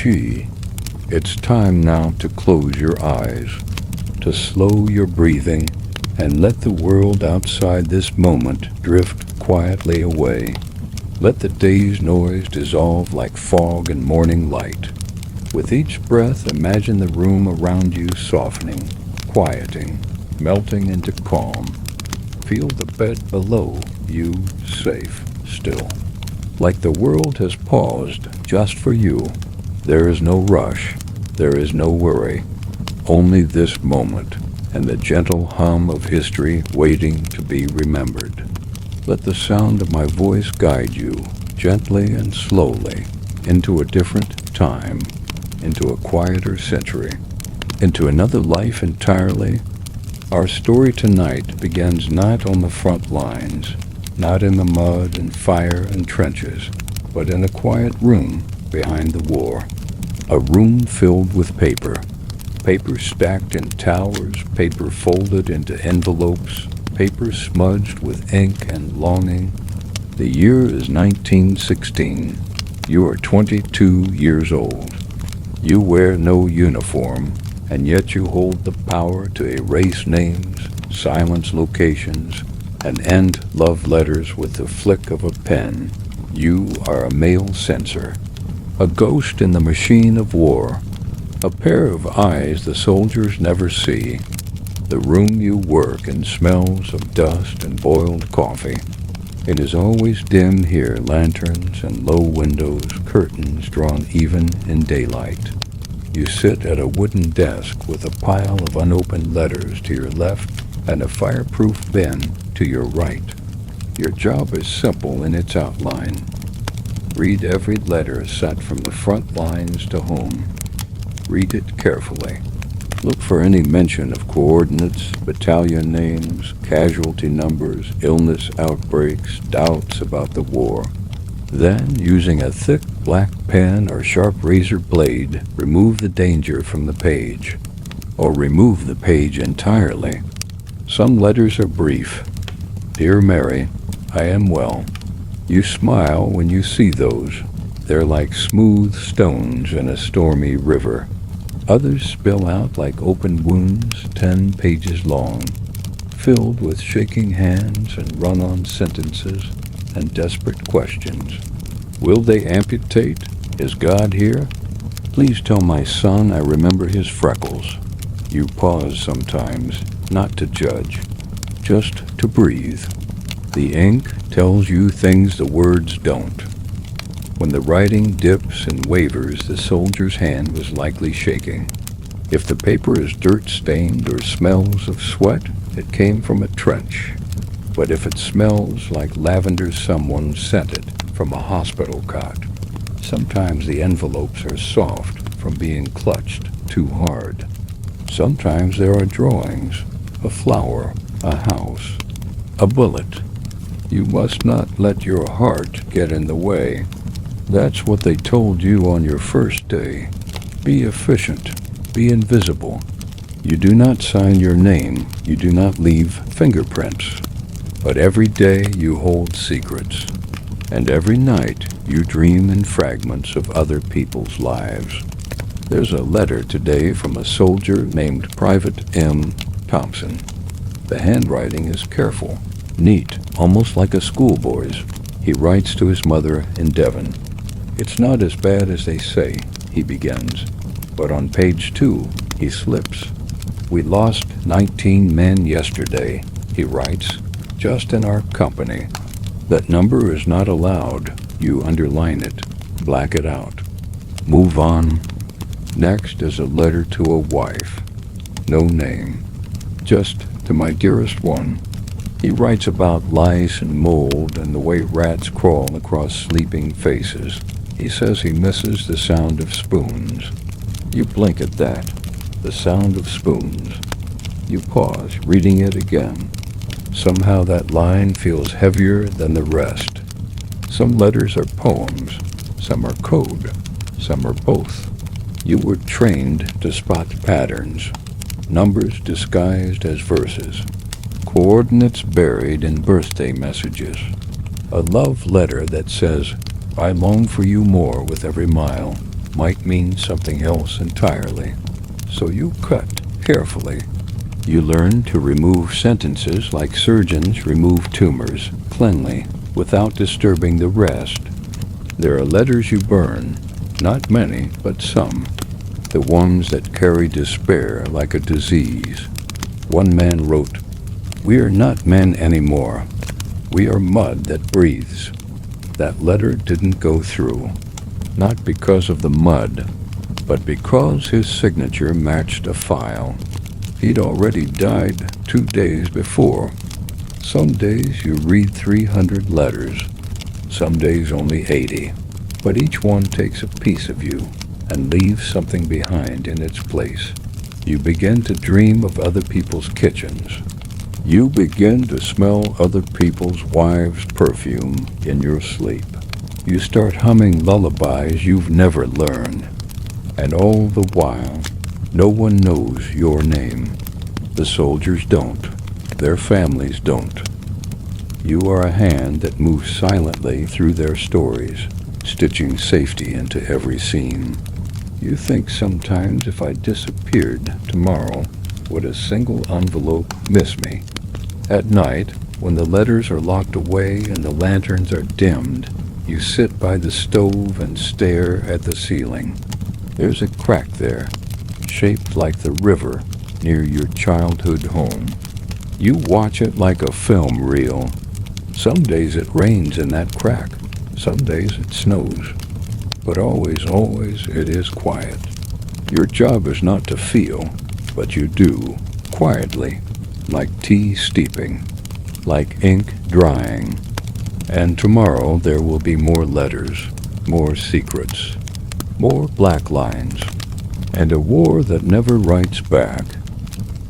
Chi. It's time now to close your eyes, to slow your breathing, and let the world outside this moment drift quietly away. Let the day's noise dissolve like fog in morning light. With each breath, imagine the room around you softening, quieting, melting into calm. Feel the bed below you safe, still. Like the world has paused just for you. There is no rush, there is no worry, only this moment and the gentle hum of history waiting to be remembered. Let the sound of my voice guide you, gently and slowly, into a different time, into a quieter century, into another life entirely. Our story tonight begins not on the front lines, not in the mud and fire and trenches, but in a quiet room behind the war. A room filled with paper. Paper stacked in towers, paper folded into envelopes, paper smudged with ink and longing. The year is 1916. You are 22 years old. You wear no uniform, and yet you hold the power to erase names, silence locations, and end love letters with the flick of a pen. You are a male censor, a ghost in the machine of war, a pair of eyes the soldiers never see. The room you work in smells of dust and boiled coffee. It is always dim here, lanterns and low windows, curtains drawn even in daylight. You sit at a wooden desk with a pile of unopened letters to your left and a fireproof bin to your right. Your job is simple in its outline. Read every letter sent from the front lines to home. Read it carefully. Look for any mention of coordinates, battalion names, casualty numbers, illness outbreaks, doubts about the war. Then, using a thick black pen or sharp razor blade, remove the danger from the page, or remove the page entirely. Some letters are brief. Dear Mary, I am well. You smile when you see those. They're like smooth stones in a stormy river. Others spill out like open wounds 10 pages long, filled with shaking hands and run-on sentences and desperate questions. Will they amputate? Is God here? Please tell my son I remember his freckles. You pause sometimes, not to judge, just to breathe. The ink tells you things the words don't. When the writing dips and wavers, the soldier's hand was likely shaking. If the paper is dirt-stained or smells of sweat, it came from a trench. But if it smells like lavender, someone sent it from a hospital cot. Sometimes the envelopes are soft from being clutched too hard. Sometimes there are drawings, a flower, a house, a bullet. You must not let your heart get in the way. That's what they told you on your first day. Be efficient. Be invisible. You do not sign your name. You do not leave fingerprints. But every day you hold secrets. And every night you dream in fragments of other people's lives. There's a letter today from a soldier named Private M. Thompson. The handwriting is careful, neat, almost like a schoolboy's. He writes to his mother in Devon. It's not as bad as they say, he begins. But on page 2, he slips. We lost 19 men yesterday, he writes, just in our company. That number is not allowed. You underline it, black it out. Move on. Next is a letter to a wife. No name. Just to my dearest one. He writes about lice and mold and the way rats crawl across sleeping faces. He says he misses the sound of spoons. You blink at that. The sound of spoons. You pause, reading it again. Somehow that line feels heavier than the rest. Some letters are poems. Some are code. Some are both. You were trained to spot patterns. Numbers disguised as verses. Coordinates buried in birthday messages. A love letter that says, I long for you more with every mile. might mean something else entirely. So you cut carefully. You learn to remove sentences like surgeons remove tumors, cleanly, without disturbing the rest. There are letters you burn, not many, but some. The ones that carry despair like a disease. One man wrote, "We are not men anymore. We are mud that breathes." That letter didn't go through, not because of the mud, but because his signature matched a file. He'd already died 2 days before. Some days you read 300 letters, some days only 80, but each one takes a piece of you and leaves something behind in its place. You begin to dream of other people's kitchens. You begin to smell other people's wives' perfume in your sleep. You start humming lullabies you've never learned. And all the while, no one knows your name. The soldiers don't. Their families don't. You are a hand that moves silently through their stories, stitching safety into every scene. You think sometimes if I disappeared tomorrow, would a single envelope miss me? At night, when the letters are locked away and the lanterns are dimmed, you sit by the stove and stare at the ceiling. There's a crack there, shaped like the river near your childhood home. You watch it like a film reel. Some days it rains in that crack, some days it snows. But always, always it is quiet. Your job is not to feel, but you do, quietly, like tea steeping, like ink drying. And tomorrow there will be more letters, more secrets, more black lines, and a war that never writes back.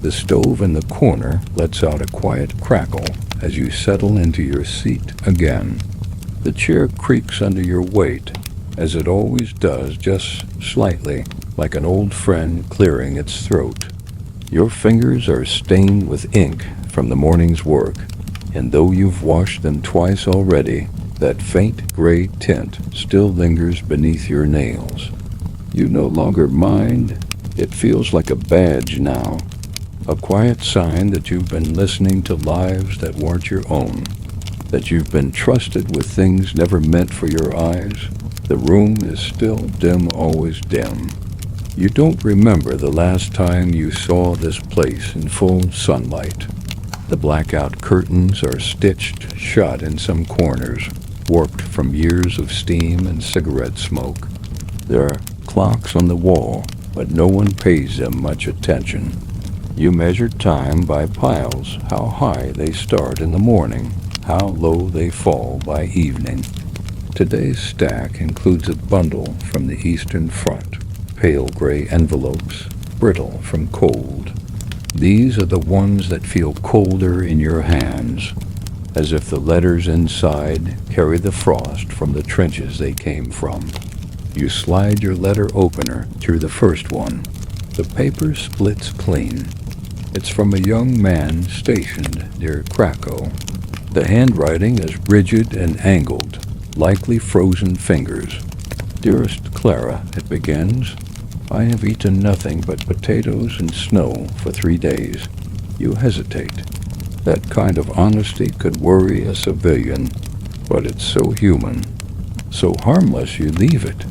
The stove in the corner lets out a quiet crackle as you settle into your seat again. The chair creaks under your weight, as it always does, just slightly, like an old friend clearing its throat. Your fingers are stained with ink from the morning's work, and though you've washed them twice already, that faint gray tint still lingers beneath your nails. You no longer mind. It feels like a badge now, a quiet sign that you've been listening to lives that weren't your own, that you've been trusted with things never meant for your eyes. The room is still dim, always dim. You don't remember the last time you saw this place in full sunlight. The blackout curtains are stitched shut in some corners, warped from years of steam and cigarette smoke. There are clocks on the wall, but no one pays them much attention. You measure time by piles, how high they start in the morning, how low they fall by evening. Today's stack includes a bundle from the Eastern Front, pale gray envelopes, brittle from cold. These are the ones that feel colder in your hands, as if the letters inside carry the frost from the trenches they came from. You slide your letter opener through the first one. The paper splits clean. It's from a young man stationed near Krakow. The handwriting is rigid and angled, likely frozen fingers. "Dearest Clara," it begins, "I have eaten nothing but potatoes and snow for 3 days." You hesitate. That kind of honesty could worry a civilian, but it's so human, so harmless you leave it.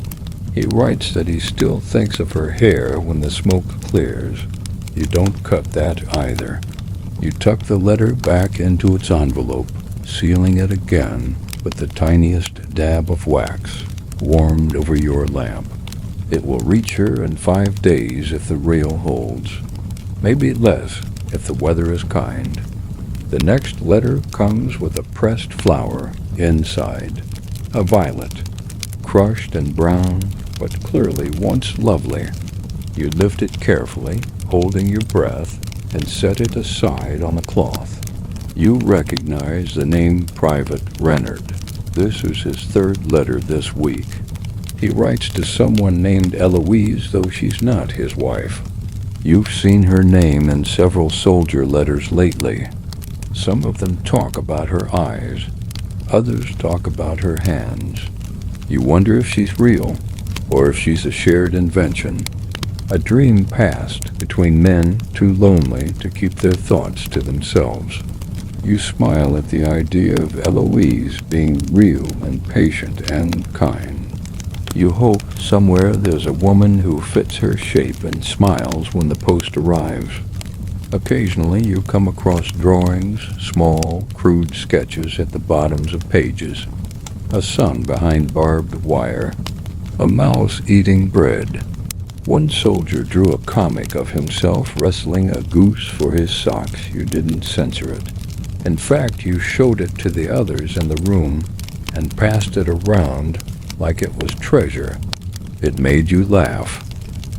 He writes that he still thinks of her hair when the smoke clears. You don't cut that either. You tuck the letter back into its envelope, sealing it again with the tiniest dab of wax warmed over your lamp. It will reach her in 5 days if the rail holds, maybe less if the weather is kind. The next letter comes with a pressed flower inside, a violet, crushed and brown, but clearly once lovely. You lift it carefully, holding your breath, and set it aside on the cloth. You recognize the name Private Rennard. This is his 3rd letter this week. He writes to someone named Eloise, though she's not his wife. You've seen her name in several soldier letters lately. Some of them talk about her eyes. Others talk about her hands. You wonder if she's real, or if she's a shared invention, a dream past between men too lonely to keep their thoughts to themselves. You smile at the idea of Eloise being real and patient and kind. You hope somewhere there's a woman who fits her shape and smiles when the post arrives. Occasionally you come across drawings, small, crude sketches at the bottoms of pages. A sun behind barbed wire. A mouse eating bread. One soldier drew a comic of himself wrestling a goose for his socks. You didn't censor it. In fact, you showed it to the others in the room and passed it around like it was treasure. It made you laugh.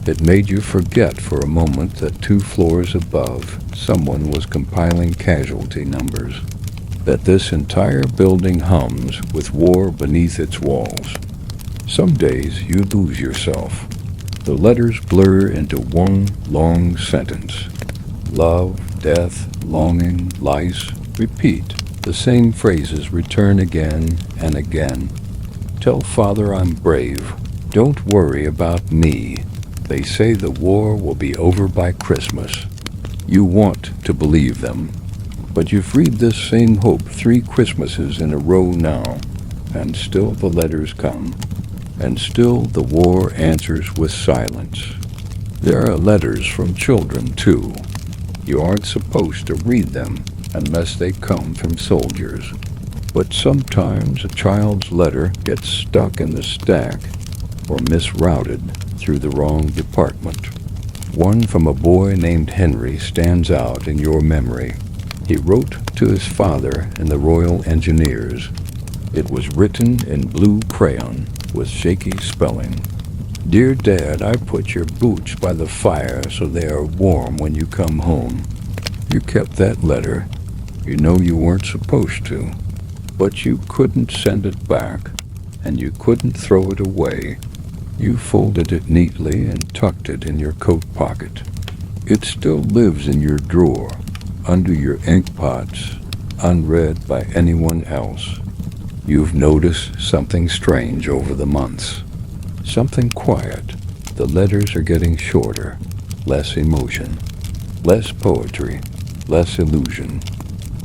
It made you forget for a moment that 2 floors above, someone was compiling casualty numbers. That this entire building hums with war beneath its walls. Some days you lose yourself. The letters blur into one long sentence. Love, death, longing, lice, repeat. The same phrases return again and again. Tell Father I'm brave. Don't worry about me. They say the war will be over by Christmas. You want to believe them. But you've read this same hope 3 Christmases in a row now, and still the letters come. And still the war answers with silence. There are letters from children, too. You aren't supposed to read them unless they come from soldiers. But sometimes a child's letter gets stuck in the stack or misrouted through the wrong department. One from a boy named Henry stands out in your memory. He wrote to his father in the Royal Engineers. It was written in blue crayon with shaky spelling. Dear Dad, I put your boots by the fire so they are warm when you come home. You kept that letter. You know you weren't supposed to. But you couldn't send it back, and you couldn't throw it away. You folded it neatly and tucked it in your coat pocket. It still lives in your drawer, under your ink pots, unread by anyone else. You've noticed something strange over the months. Something quiet. The letters are getting shorter, less emotion, less poetry, less illusion.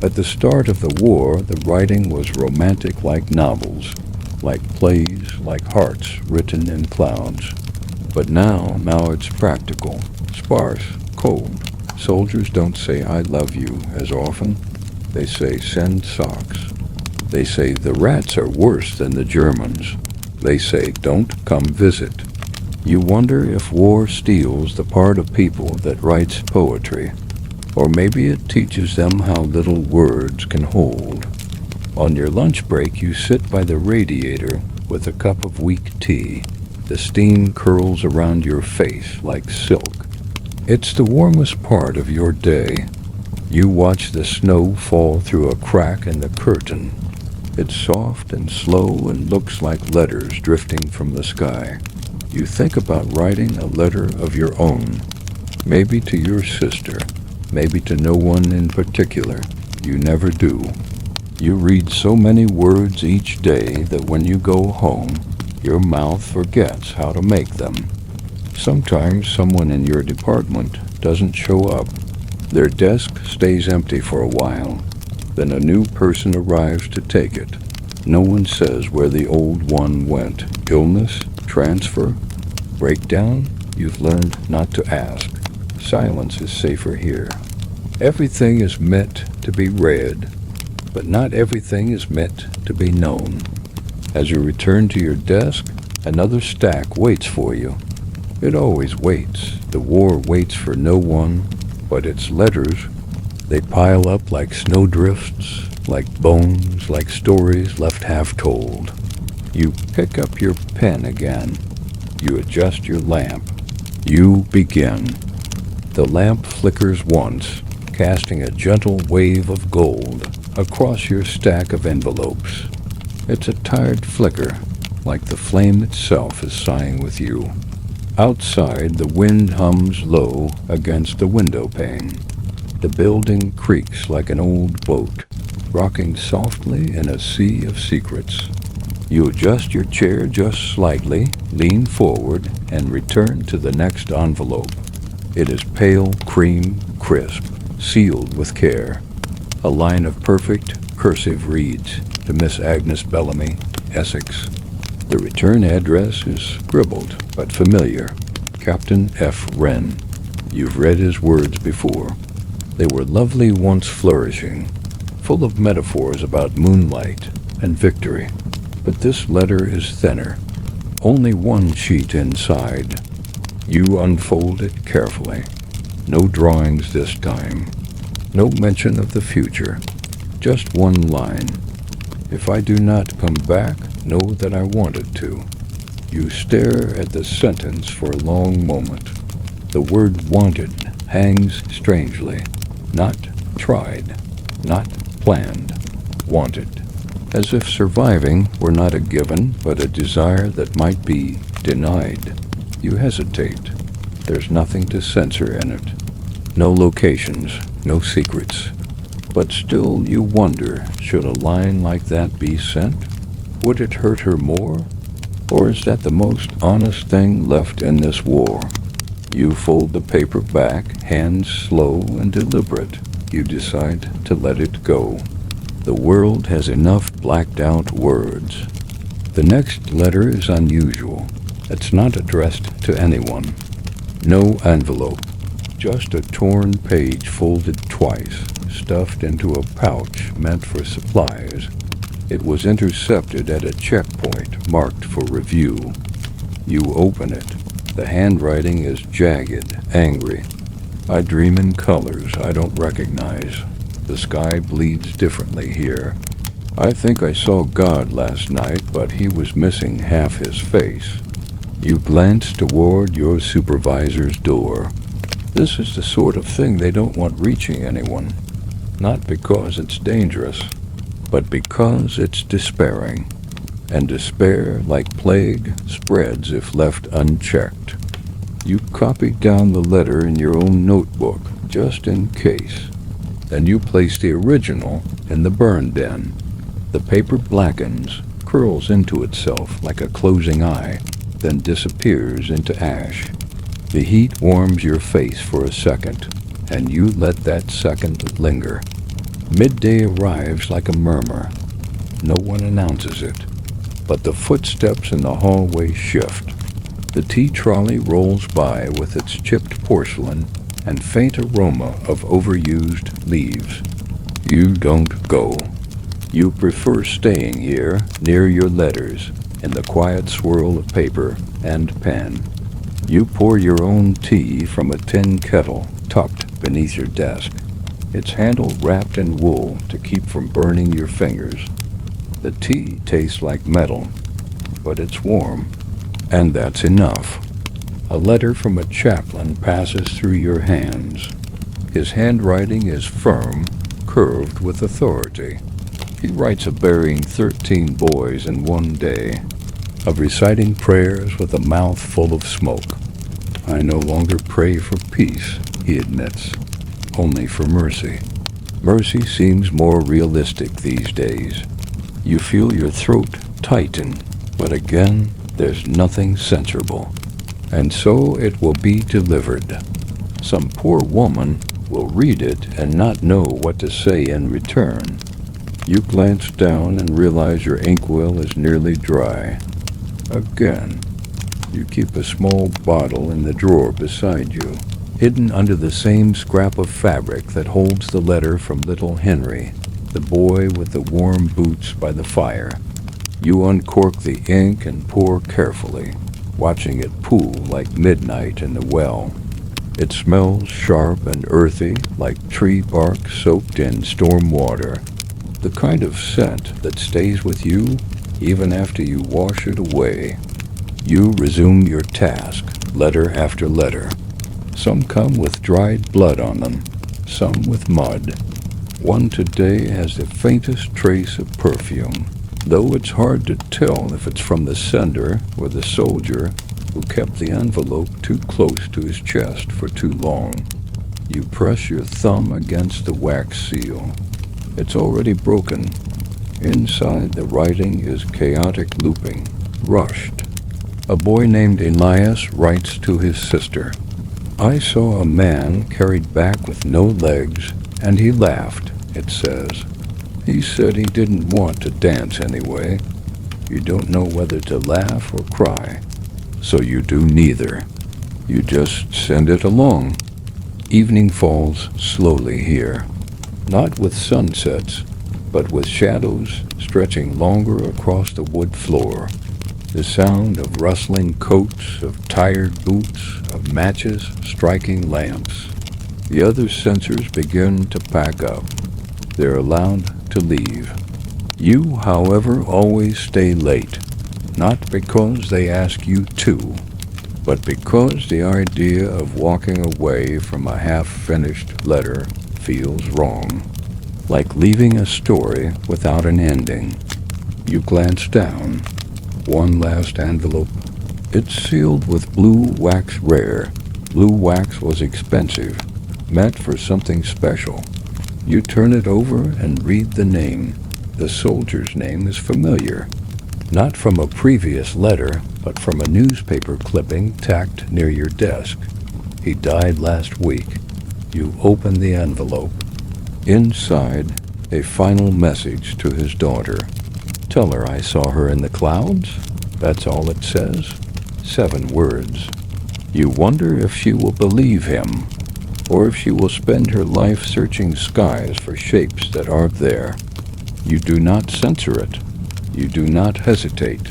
At the start of the war, the writing was romantic like novels, like plays, like hearts written in clouds. But now it's practical, sparse, cold. Soldiers don't say I love you as often. They say send socks. They say the rats are worse than the Germans. They say don't come visit. You wonder if war steals the part of people that writes poetry. Or maybe it teaches them how little words can hold. On your lunch break, you sit by the radiator with a cup of weak tea. The steam curls around your face like silk. It's the warmest part of your day. You watch the snow fall through a crack in the curtain. It's soft and slow and looks like letters drifting from the sky. You think about writing a letter of your own, maybe to your sister, maybe to no one in particular. You never do. You read so many words each day that when you go home, your mouth forgets how to make them. Sometimes someone in your department doesn't show up. Their desk stays empty for a while. Then a new person arrives to take it. No one says where the old one went. Illness? Transfer? Breakdown? You've learned not to ask. Silence is safer here. Everything is meant to be read, but not everything is meant to be known. As you return to your desk, another stack waits for you. It always waits. The war waits for no one but its letters. They pile up like snowdrifts, like bones, like stories left half told. You pick up your pen again. You adjust your lamp. You begin. The lamp flickers once, casting a gentle wave of gold across your stack of envelopes. It's a tired flicker, like the flame itself is sighing with you. Outside, the wind hums low against the window pane. The building creaks like an old boat, rocking softly in a sea of secrets. You adjust your chair just slightly, lean forward, and return to the next envelope. It is pale cream crisp, sealed with care. A line of perfect cursive reads, to Miss Agnes Bellamy, Essex. The return address is scribbled but familiar. Captain F. Wren. You've read his words before. They were lovely once flourishing, full of metaphors about moonlight and victory. But this letter is thinner. Only one sheet inside. You unfold it carefully. No drawings this time. No mention of the future. Just one line. If I do not come back, know that I wanted to. You stare at the sentence for a long moment. The word wanted hangs strangely. Not tried. Not planned. Wanted. As if surviving were not a given, but a desire that might be denied. You hesitate. There's nothing to censor in it. No locations, no secrets. But still you wonder, should a line like that be sent? Would it hurt her more? Or is that the most honest thing left in this war? You fold the paper back, hands slow and deliberate. You decide to let it go. The world has enough blacked out words. The next letter is unusual. It's not addressed to anyone. No envelope. Just a torn page folded twice, stuffed into a pouch meant for supplies. It was intercepted at a checkpoint marked for review. You open it. The handwriting is jagged, angry. I dream in colors I don't recognize. The sky bleeds differently here. I think I saw God last night, but he was missing half his face. You glance toward your supervisor's door. This is the sort of thing they don't want reaching anyone. Not because it's dangerous, but because it's despairing. And despair, like plague, spreads if left unchecked. You copy down the letter in your own notebook, just in case. Then you place the original in the burn den. The paper blackens, curls into itself like a closing eye, then disappears into ash. The heat warms your face for a second, and you let that second linger. Midday arrives like a murmur. No one announces it, but the footsteps in the hallway shift. The tea trolley rolls by with its chipped porcelain and faint aroma of overused leaves. You don't go. You prefer staying here, near your letters, in the quiet swirl of paper and pen. You pour your own tea from a tin kettle tucked beneath your desk, its handle wrapped in wool to keep from burning your fingers. The tea tastes like metal, but it's warm, and that's enough. A letter from a chaplain passes through your hands. His handwriting is firm, curved with authority. He writes of burying 13 boys in one day, of reciting prayers with a mouth full of smoke. I no longer pray for peace, he admits, only for mercy. Mercy seems more realistic these days. You feel your throat tighten, but again, there's nothing censorable. And so it will be delivered. Some poor woman will read it and not know what to say in return. You glance down and realize your inkwell is nearly dry. Again, you keep a small bottle in the drawer beside you, hidden under the same scrap of fabric that holds the letter from little Henry, the boy with the warm boots by the fire. You uncork the ink and pour carefully, watching it pool like midnight in the well. It smells sharp and earthy, like tree bark soaked in storm water. The kind of scent that stays with you even after you wash it away. You resume your task, letter after letter. Some come with dried blood on them, some with mud. One today has the faintest trace of perfume, though it's hard to tell if it's from the sender or the soldier who kept the envelope too close to his chest for too long. You press your thumb against the wax seal. It's already broken, Inside, the writing is chaotic looping, rushed. A boy named Elias writes to his sister, "I saw a man carried back with no legs, and he laughed," it says. "He said he didn't want to dance anyway. You don't know whether to laugh or cry, so you do neither. You just send it along." Evening falls slowly here, not with sunsets, but with shadows stretching longer across the wood floor. The sound of rustling coats, of tired boots, of matches striking lamps. The other censors begin to pack up. They're allowed to leave. You, however, always stay late, not because they ask you to, but because the idea of walking away from a half-finished letter feels wrong, like leaving a story without an ending. You glance down. One last envelope. It's sealed with blue wax rare. Blue wax was expensive, meant for something special. You turn it over and read the name. The soldier's name is familiar, not from a previous letter, but from a newspaper clipping tacked near your desk. He died last week. You open the envelope. Inside, a final message to his daughter. "Tell her I saw her in the clouds." That's all it says. 7 words. You wonder if she will believe him, or if she will spend her life searching skies for shapes that aren't there. You do not censor it. You do not hesitate.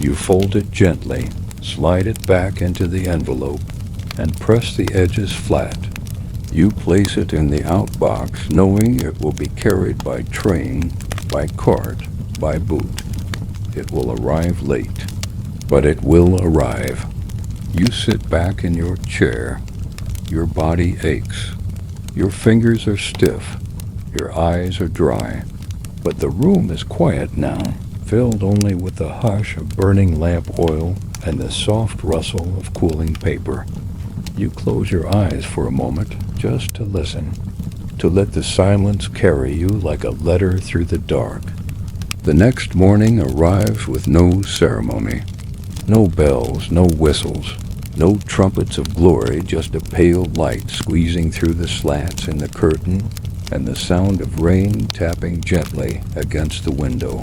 You fold it gently, slide it back into the envelope, and press the edges flat. You place it in the outbox, knowing it will be carried by train, by cart, by boot. It will arrive late, but it will arrive. You sit back in your chair. Your body aches. Your fingers are stiff. Your eyes are dry. But the room is quiet now, filled only with the hush of burning lamp oil and the soft rustle of cooling paper. You close your eyes for a moment, just to listen, to let the silence carry you like a letter through the dark. The next morning arrives with no ceremony. No bells, no whistles, no trumpets of glory, just a pale light squeezing through the slats in the curtain and the sound of rain tapping gently against the window.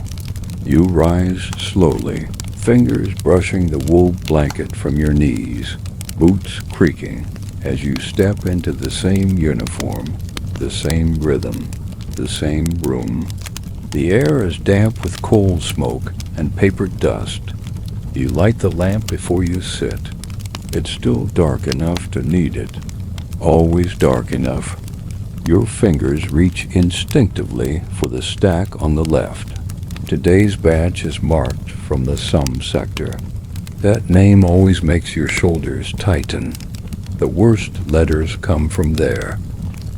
You rise slowly, fingers brushing the wool blanket from your knees, boots creaking as you step into the same uniform, the same rhythm, the same room. The air is damp with coal smoke and paper dust. You light the lamp before you sit. It's still dark enough to need it, always dark enough. Your fingers reach instinctively for the stack on the left. Today's batch is marked from the sum sector. That name always makes your shoulders tighten. The worst letters come from there,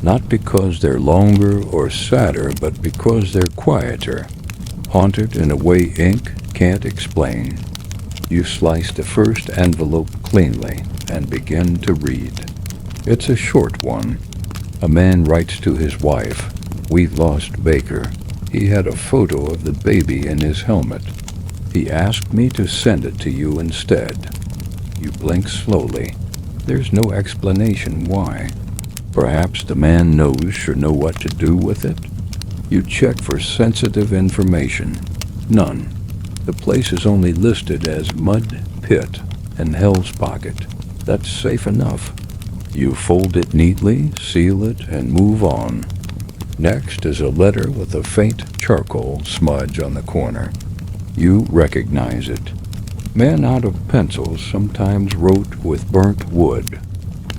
not because they're longer or sadder, but because they're quieter, haunted in a way ink can't explain. You slice the first envelope cleanly and begin to read. It's a short one. A man writes to his wife, "We've lost Baker. He had a photo of the baby in his helmet. He asked me to send it to you instead." You blink slowly. There's no explanation why. Perhaps the man knows you know what to do with it. You check for sensitive information. None. The place is only listed as Mud Pit and Hell's Pocket. That's safe enough. You fold it neatly, seal it, and move on. Next is a letter with a faint charcoal smudge on the corner. You recognize it. Men out of pencils sometimes wrote with burnt wood.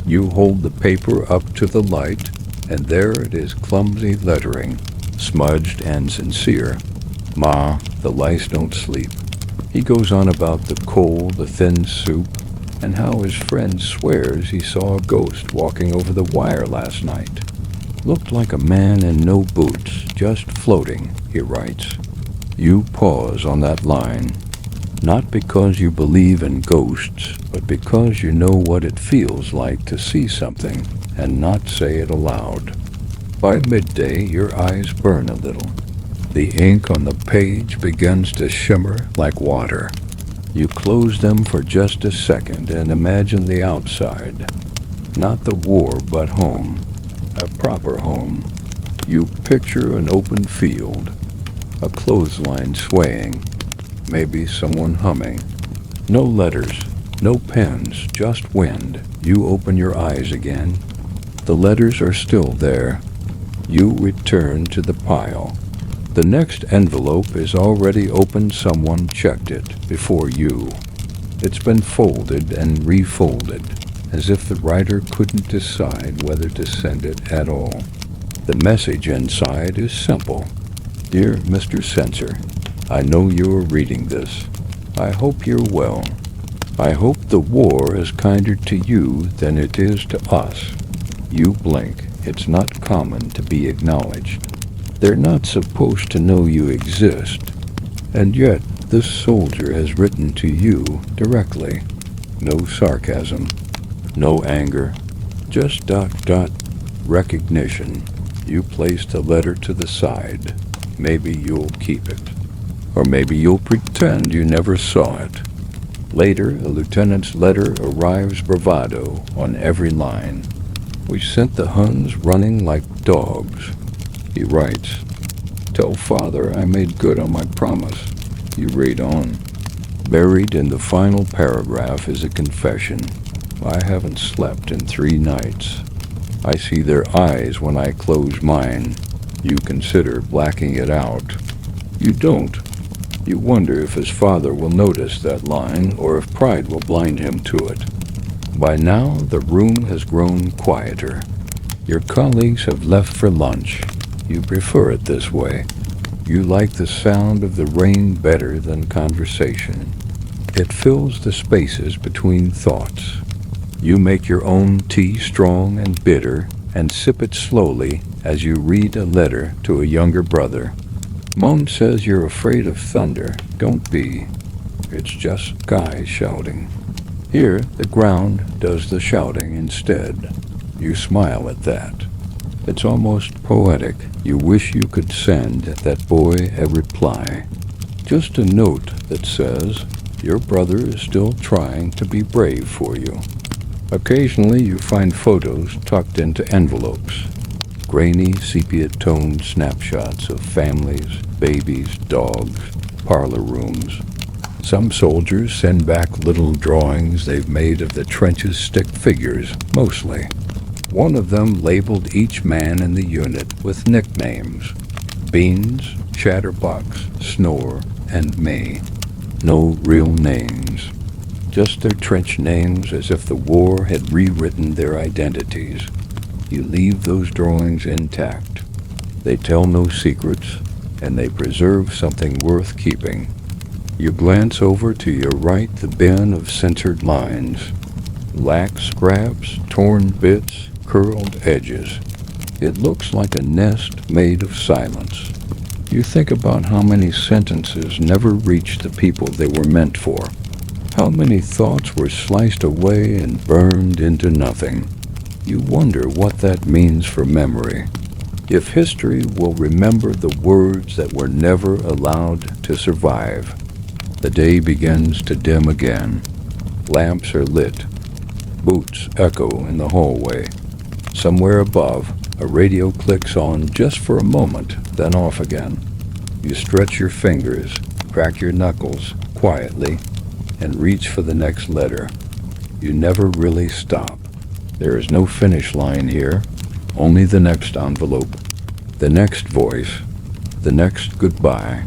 You hold the paper up to the light, and there it is, clumsy lettering, smudged and sincere. "Ma, the lice don't sleep." He goes on about the coal, the thin soup, and how his friend swears he saw a ghost walking over the wire last night. "Looked like a man in no boots, just floating," he writes. You pause on that line, not because you believe in ghosts, but because you know what it feels like to see something and not say it aloud. By midday, your eyes burn a little. The ink on the page begins to shimmer like water. You close them for just a second and imagine the outside. Not the war, but home. A proper home. You picture an open field, a clothesline swaying, maybe someone humming. No letters, no pens, just wind. You open your eyes again. The letters are still there. You return to the pile. The next envelope is already open. Someone checked it before you. It's been folded and refolded, as if the writer couldn't decide whether to send it at all. The message inside is simple. Dear Mr. Censor, I know you are reading this. I hope you're well. I hope the war is kinder to you than it is to us. You blink. It's not common to be acknowledged. They're not supposed to know you exist. And yet, this soldier has written to you directly. No sarcasm. No anger. Just ... recognition. You place the letter to the side. Maybe you'll keep it. Or maybe you'll pretend you never saw it. Later, a lieutenant's letter arrives bravado on every line. We sent the Huns running like dogs. He writes, Tell father I made good on my promise. You read on. Buried in the final paragraph is a confession. I haven't slept in 3 nights. I see their eyes when I close mine. You consider blacking it out. You don't. You wonder if his father will notice that line or if pride will blind him to it. By now, the room has grown quieter. Your colleagues have left for lunch. You prefer it this way. You like the sound of the rain better than conversation. It fills the spaces between thoughts. You make your own tea strong and bitter and sip it slowly as you read a letter to a younger brother. Mom says you're afraid of thunder. Don't be. It's just guys shouting. Here, the ground does the shouting instead. You smile at that. It's almost poetic. You wish you could send that boy a reply. Just a note that says, your brother is still trying to be brave for you. Occasionally you find photos tucked into envelopes. Grainy, sepia-toned snapshots of families, babies, dogs, parlor rooms. Some soldiers send back little drawings they've made of the trench's stick figures, mostly. One of them labeled each man in the unit with nicknames. Beans, Chatterbox, Snore, and me. No real names. Just their trench names, as if the war had rewritten their identities. You leave those drawings intact. They tell no secrets, and they preserve something worth keeping. You glance over to your right the bin of censored lines. Lax scraps, torn bits, curled edges. It looks like a nest made of silence. You think about how many sentences never reached the people they were meant for. How many thoughts were sliced away and burned into nothing. You wonder what that means for memory. If history will remember the words that were never allowed to survive. The day begins to dim again. Lamps are lit. Boots echo in the hallway. Somewhere above, a radio clicks on just for a moment, then off again. You stretch your fingers, crack your knuckles quietly, and reach for the next letter. You never really stop. There is no finish line here, only the next envelope, the next voice, the next goodbye.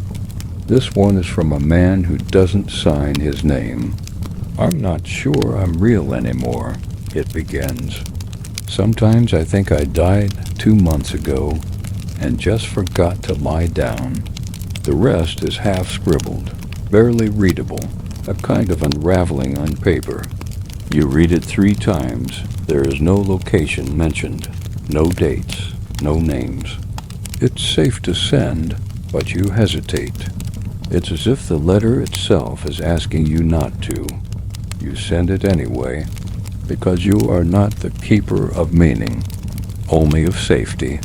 This one is from a man who doesn't sign his name. I'm not sure I'm real anymore, it begins. Sometimes I think I died 2 months ago and just forgot to lie down. The rest is half scribbled, barely readable, a kind of unraveling on paper. You read it 3 times. There is no location mentioned, no dates, no names. It's safe to send, but you hesitate. It's as if the letter itself is asking you not to. You send it anyway, because you are not the keeper of meaning, only of safety.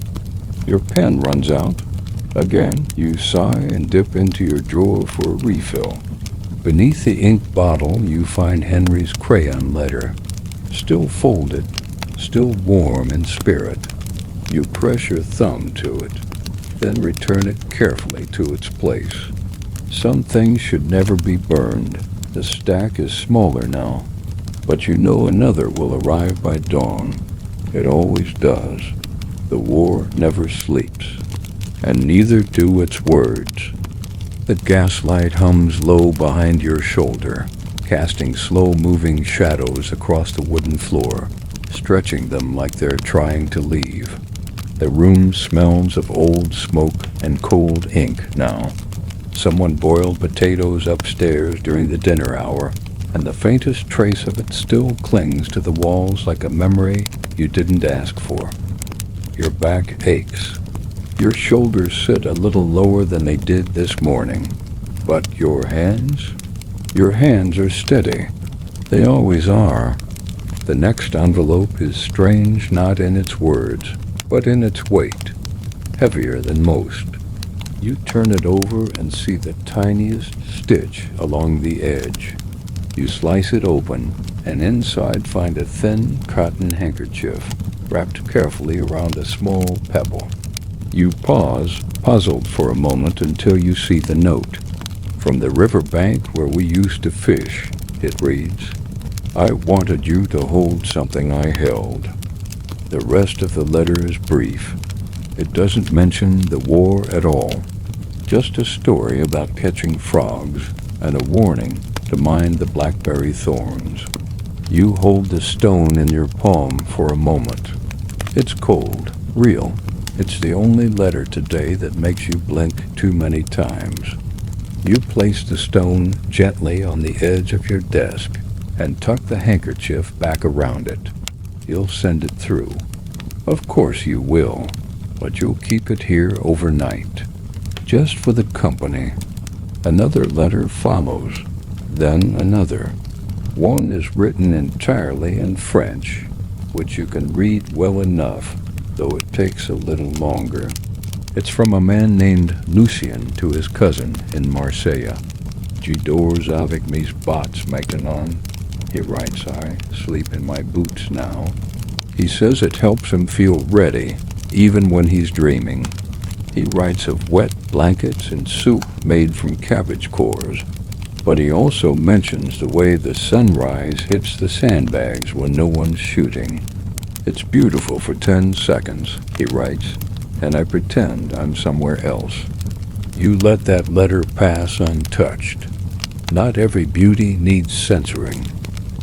Your pen runs out. Again, you sigh and dip into your drawer for a refill. Beneath the ink bottle, you find Henry's crayon letter, still folded, still warm in spirit. You press your thumb to it, then return it carefully to its place. Some things should never be burned. The stack is smaller now, but you know another will arrive by dawn. It always does. The war never sleeps, and neither do its words. The gaslight hums low behind your shoulder, casting slow-moving shadows across the wooden floor, stretching them like they're trying to leave. The room smells of old smoke and cold ink now. Someone boiled potatoes upstairs during the dinner hour, and the faintest trace of it still clings to the walls like a memory you didn't ask for. Your back aches. Your shoulders sit a little lower than they did this morning. But your hands? Your hands are steady. They always are. The next envelope is strange not in its words, but in its weight, heavier than most. You turn it over and see the tiniest stitch along the edge. You slice it open, and inside find a thin cotton handkerchief, wrapped carefully around a small pebble. You pause, puzzled for a moment, until you see the note. From the river bank where we used to fish, it reads, "I wanted you to hold something I held." The rest of the letter is brief. It doesn't mention the war at all. Just a story about catching frogs and a warning to mind the blackberry thorns. You hold the stone in your palm for a moment. It's cold, real. It's the only letter today that makes you blink too many times. You place the stone gently on the edge of your desk and tuck the handkerchief back around it. You'll send it through. Of course you will, but you'll keep it here overnight, just for the company. Another letter follows, then another. One is written entirely in French, which you can read well enough, though it takes a little longer. It's from a man named Lucien to his cousin in Marseille. "J'adore avec mes bottes maintenant," he writes. "I sleep in my boots now." He says it helps him feel ready, even when he's dreaming. He writes of wet blankets and soup made from cabbage cores, but he also mentions the way the sunrise hits the sandbags when no one's shooting. "It's beautiful for 10 seconds, he writes, "and I pretend I'm somewhere else." You let that letter pass untouched. Not every beauty needs censoring.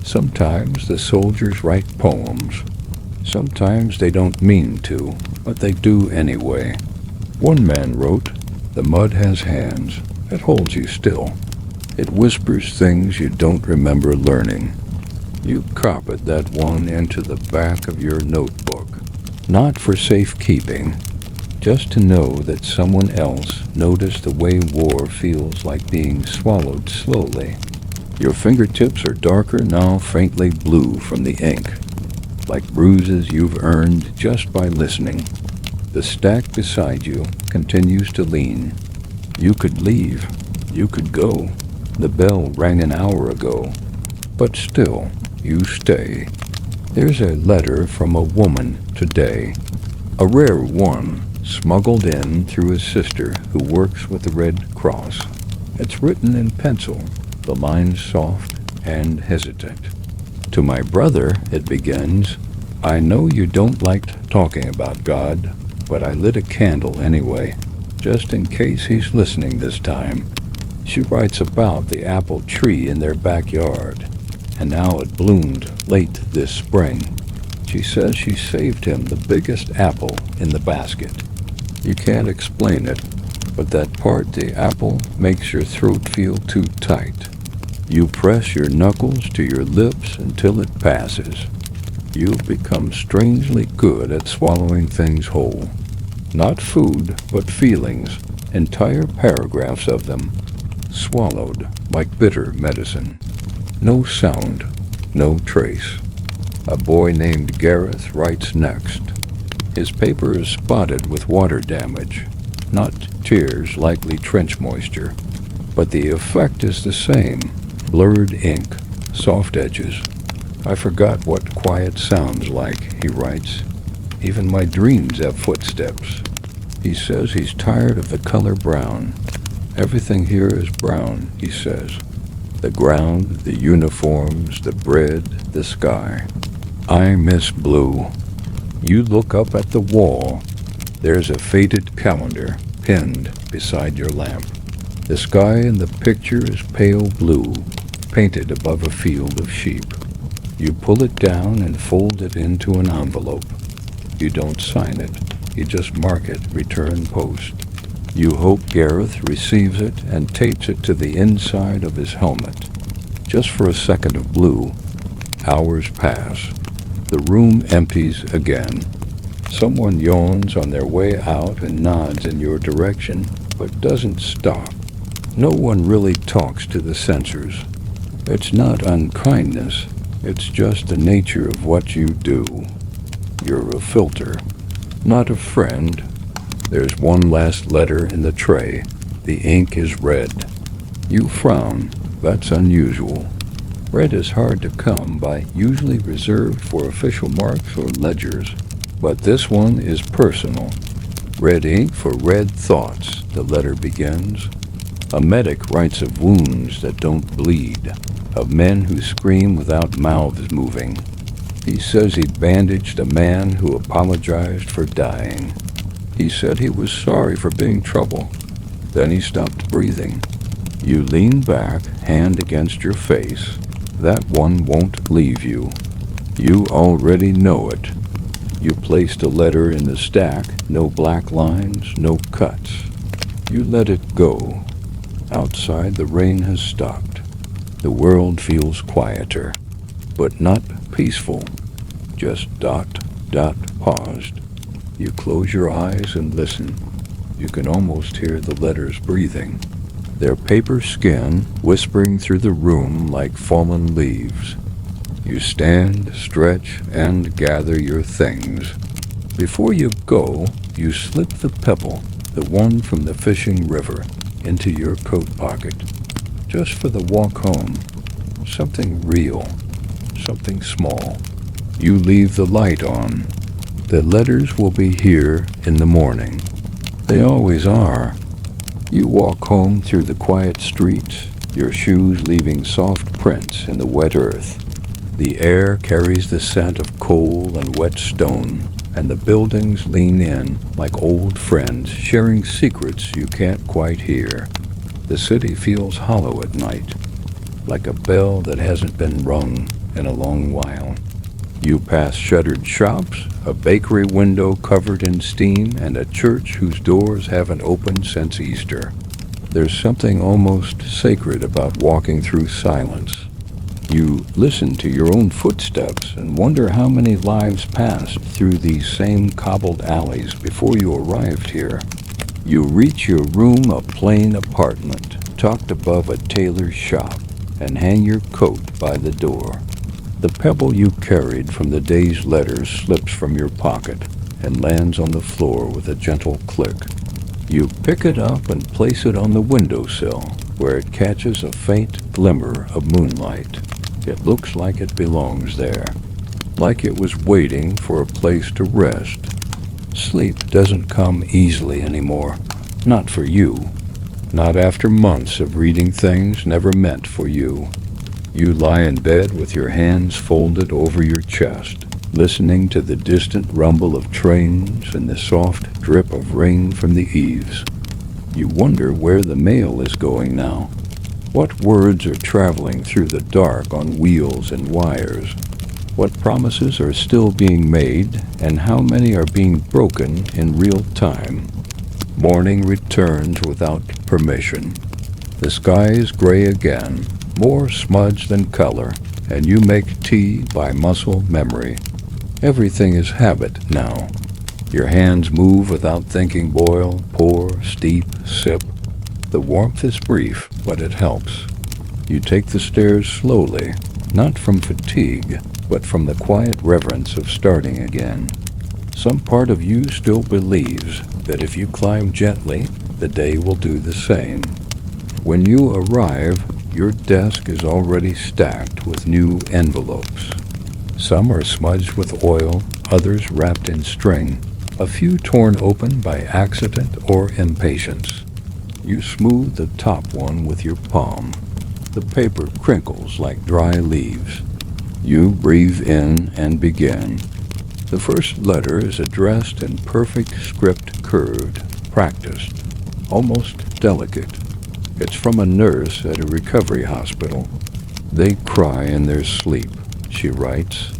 Sometimes the soldiers write poems. Sometimes they don't mean to, but they do anyway. One man wrote, "The mud has hands. It holds you still. It whispers things you don't remember learning." You copied that one into the back of your notebook, not for safekeeping, just to know that someone else noticed the way war feels like being swallowed slowly. Your fingertips are darker now, faintly blue from the ink, like bruises you've earned just by listening. The stack beside you continues to lean. You could leave. You could go. The bell rang an hour ago. But still, you stay. There's a letter from a woman today. A rare one, smuggled in through a sister who works with the Red Cross. It's written in pencil, the lines soft and hesitant. "To my brother," it begins, "I know you don't like talking about God, but I lit a candle anyway, just in case he's listening this time." She writes about the apple tree in their backyard, and how it bloomed late this spring. She says she saved him the biggest apple in the basket. You can't explain it, but that part the apple makes your throat feel too tight. You press your knuckles to your lips until it passes. You've become strangely good at swallowing things whole. Not food, but feelings, entire paragraphs of them, swallowed like bitter medicine. No sound, no trace. A boy named Gareth writes next. His paper is spotted with water damage. not tears, likely trench moisture. But the effect is the same. Blurred ink, soft edges. I forgot what quiet sounds like, he writes. Even my dreams have footsteps. He says he's tired of the color brown. Everything here is brown, he says. The ground, the uniforms, the bread, the sky. I miss blue. You look up at the wall. There's a faded calendar pinned beside your lamp. The sky in the picture is pale blue, painted above a field of sheep. You pull it down and fold it into an envelope. You don't sign it. You just mark it, return post. You hope Gareth receives it and tapes it to the inside of his helmet. Just for a second of blue. Hours pass. The room empties again. Someone yawns on their way out and nods in your direction, but doesn't stop. No one really talks to the censors. It's not unkindness. It's just the nature of what you do. You're a filter, not a friend. There's one last letter in the tray. The ink is red. You frown. That's unusual. Red is hard to come by, usually reserved for official marks or ledgers. But this one is personal. Red ink for red thoughts, the letter begins. A medic writes of wounds that don't bleed, of men who scream without mouths moving. He says he bandaged a man who apologized for dying. He said he was sorry for being trouble. Then he stopped breathing. You lean back, hand against your face. That one won't leave you. You already know it. You placed a letter in the stack, no black lines, no cuts. You let it go. Outside, the rain has stopped. The world feels quieter, but not peaceful. Just dot, paused. You close your eyes and listen. You can almost hear the letters breathing. Their paper skin whispering through the room like fallen leaves. You stand, stretch, and gather your things. Before you go, you slip the pebble, the one from the fishing river, into your coat pocket. Just for the walk home. Something real. Something small. You leave the light on. The letters will be here in the morning. They always are. You walk home through the quiet streets, your shoes leaving soft prints in the wet earth. The air carries the scent of coal and wet stone, and the buildings lean in like old friends sharing secrets you can't quite hear. The city feels hollow at night, like a bell that hasn't been rung in a long while. You pass shuttered shops, a bakery window covered in steam, and a church whose doors haven't opened since Easter. There's something almost sacred about walking through silence. You listen to your own footsteps and wonder how many lives passed through these same cobbled alleys before you arrived here. You reach your room, a plain apartment, tucked above a tailor's shop, and hang your coat by the door. The pebble you carried from the day's letters slips from your pocket and lands on the floor with a gentle click. You pick it up and place it on the windowsill, where it catches a faint glimmer of moonlight. It looks like it belongs there, like it was waiting for a place to rest. Sleep doesn't come easily anymore, not for you, not after months of reading things never meant for you. You lie in bed with your hands folded over your chest, listening to the distant rumble of trains and the soft drip of rain from the eaves. You wonder where the mail is going now. What words are traveling through the dark on wheels and wires? What promises are still being made, and how many are being broken in real time? Morning returns without permission. The sky is gray again, more smudge than color, and you make tea by muscle memory. Everything is habit now. Your hands move without thinking. Boil, pour, steep, sip. The warmth is brief, but it helps. You take the stairs slowly, not from fatigue, but from the quiet reverence of starting again. Some part of you still believes that if you climb gently, the day will do the same. When you arrive, your desk is already stacked with new envelopes. Some are smudged with oil, others wrapped in string, a few torn open by accident or impatience. You smooth the top one with your palm. The paper crinkles like dry leaves. You breathe in and begin. The first letter is addressed in perfect script, curved, practiced, almost delicate. It's from a nurse at a recovery hospital. They cry in their sleep, she writes.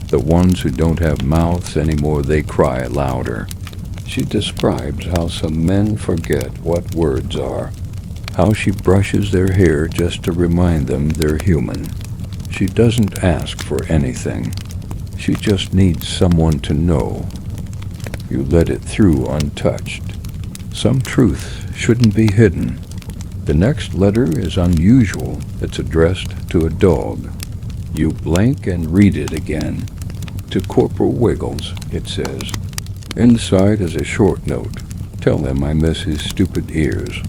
The ones who don't have mouths anymore, they cry louder. She describes how some men forget what words are, how she brushes their hair just to remind them they're human. She doesn't ask for anything. She just needs someone to know. You let it through untouched. Some truth shouldn't be hidden. The next letter is unusual. It's addressed to a dog. You blink and read it again. To Corporal Wiggles, it says. Inside is a short note. Tell him I miss his stupid ears.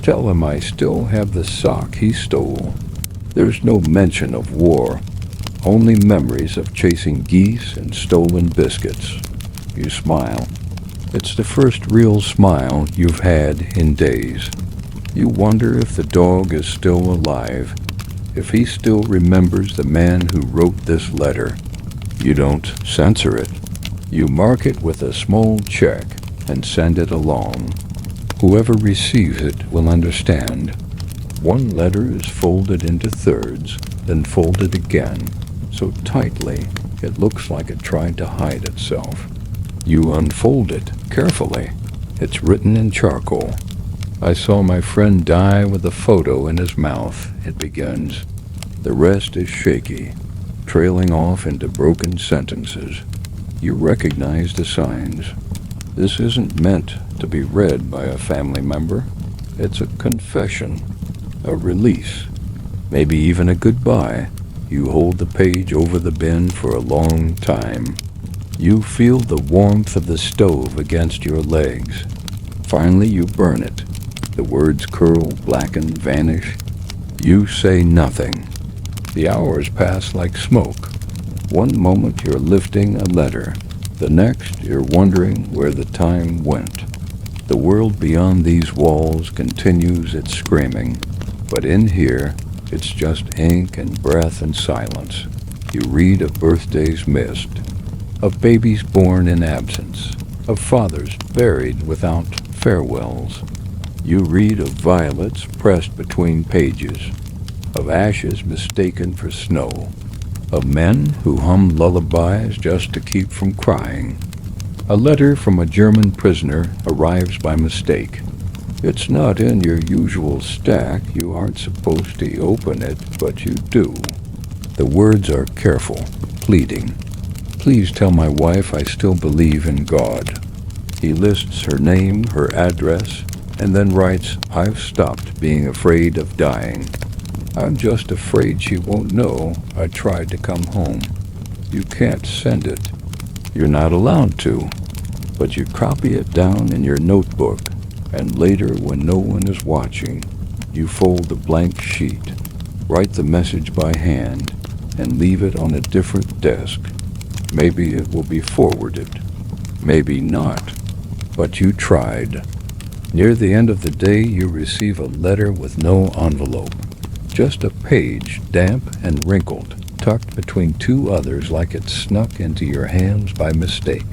Tell him I still have the sock he stole. There's no mention of war, only memories of chasing geese and stolen biscuits. You smile. It's the first real smile you've had in days. You wonder if the dog is still alive, if he still remembers the man who wrote this letter. You don't censor it. You mark it with a small check and send it along. Whoever receives it will understand. One letter is folded into thirds, then folded again, so tightly it looks like it tried to hide itself. You unfold it carefully. It's written in charcoal. I saw my friend die with a photo in his mouth, it begins. The rest is shaky, trailing off into broken sentences. You recognize the signs. This isn't meant to be read by a family member. It's a confession, a release, maybe even a goodbye. You hold the page over the bin for a long time. You feel the warmth of the stove against your legs. Finally, you burn it. The words curl, blacken, vanish. You say nothing. The hours pass like smoke. One moment you're lifting a letter. The next you're wondering where the time went. The world beyond these walls continues its screaming, but in here it's just ink and breath and silence. You read of birthdays missed, of babies born in absence, of fathers buried without farewells. You read of violets pressed between pages, of ashes mistaken for snow, of men who hum lullabies just to keep from crying. A letter from a German prisoner arrives by mistake. It's not in your usual stack. You aren't supposed to open it, but you do. The words are careful, pleading. Please tell my wife I still believe in God. He lists her name, her address, and then writes, I've stopped being afraid of dying. I'm just afraid she won't know I tried to come home. You can't send it. You're not allowed to, but you copy it down in your notebook, and later when no one is watching, you fold the blank sheet, write the message by hand, and leave it on a different desk. Maybe it will be forwarded, maybe not, but you tried. Near the end of the day, you receive a letter with no envelope, just a page, damp and wrinkled, tucked between two others like it snuck into your hands by mistake.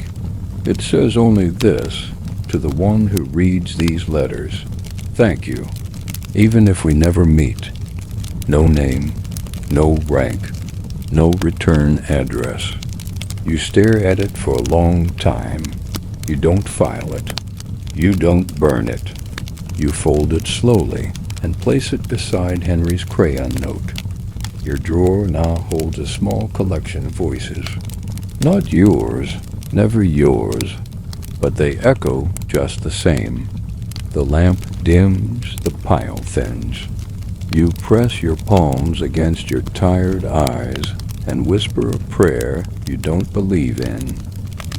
It says only this, to the one who reads these letters: thank you, even if we never meet. No name, no rank, no return address. You stare at it for a long time. You don't file it. You don't burn it. You fold it slowly and place it beside Henry's crayon note. Your drawer now holds a small collection of voices. Not yours, never yours, but they echo just the same. The lamp dims, the pile thins. You press your palms against your tired eyes and whisper a prayer you don't believe in.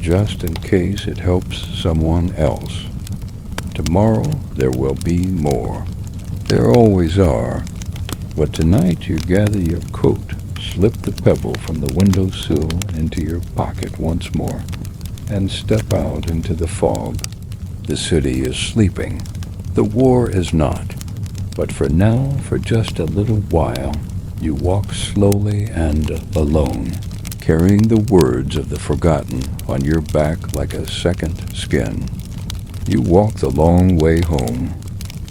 just in case it helps someone else. Tomorrow there will be more. There always are. But tonight you gather your coat, slip the pebble from the windowsill into your pocket once more, and step out into the fog. The city is sleeping. The war is not. But for now, for just a little while, you walk slowly and alone, carrying the words of the forgotten on your back like a second skin. You walk the long way home,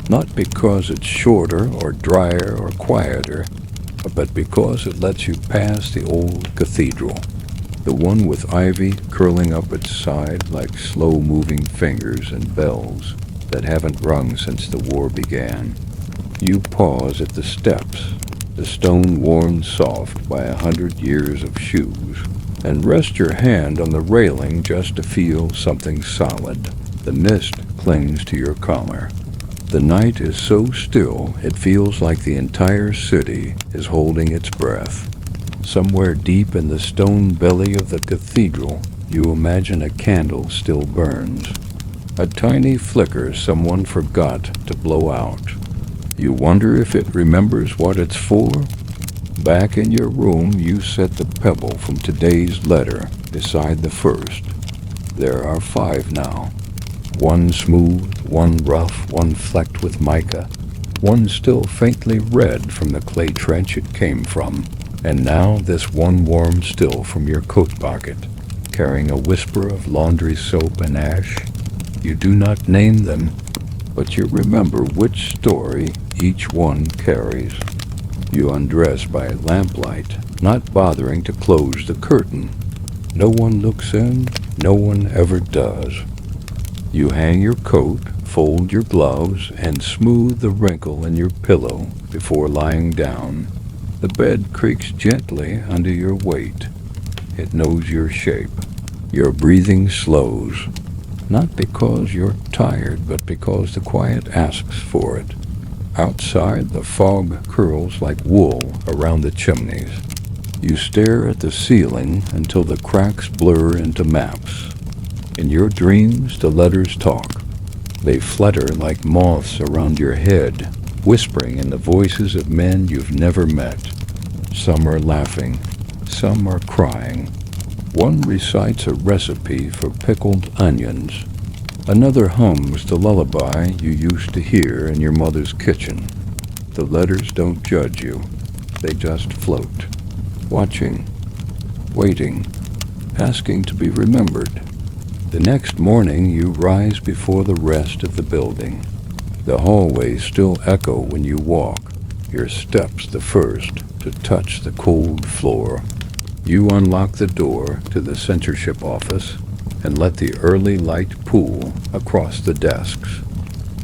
not because it's shorter or drier or quieter, but because it lets you pass the old cathedral, the one with ivy curling up its side like slow-moving fingers and bells that haven't rung since the war began. You pause at the steps, the stone worn soft by 100 years of shoes, and rest your hand on the railing just to feel something solid. The mist clings to your collar. The night is so still it feels like the entire city is holding its breath. Somewhere deep in the stone belly of the cathedral, you imagine a candle still burns. A tiny flicker someone forgot to blow out. You wonder if it remembers what it's for? Back in your room, you set the pebble from today's letter beside the first. There are 5 now. One smooth, one rough, one flecked with mica, one still faintly red from the clay trench it came from, and now this one warm still from your coat pocket, carrying a whisper of laundry soap and ash. You do not name them, but you remember which story each one carries. You undress by lamplight, not bothering to close the curtain. No one looks in, no one ever does. You hang your coat, fold your gloves, and smooth the wrinkle in your pillow before lying down. The bed creaks gently under your weight. It knows your shape. Your breathing slows, not because you're tired, but because the quiet asks for it. Outside, the fog curls like wool around the chimneys. You stare at the ceiling until the cracks blur into maps. In your dreams, the letters talk. They flutter like moths around your head, whispering in the voices of men you've never met. Some are laughing, some are crying. One recites a recipe for pickled onions. Another hums the lullaby you used to hear in your mother's kitchen. The letters don't judge you. They just float, watching, waiting, asking to be remembered. The next morning you rise before the rest of the building. The hallways still echo when you walk, your steps the first to touch the cold floor. You unlock the door to the censorship office and let the early light pool across the desks.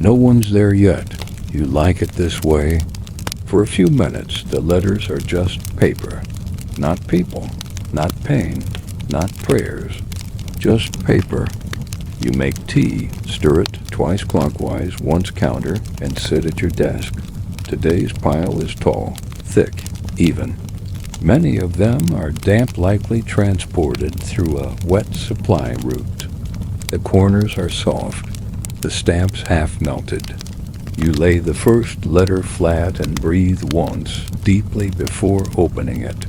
No one's there yet. You like it this way. For a few minutes, the letters are just paper, not people, not pain, not prayers. Just paper. You make tea, stir it twice clockwise, once counter, and sit at your desk. Today's pile is tall, thick, even. Many of them are damp likely transported through a wet supply route. The corners are soft, the stamps half melted. You lay the first letter flat and breathe once, deeply before opening it.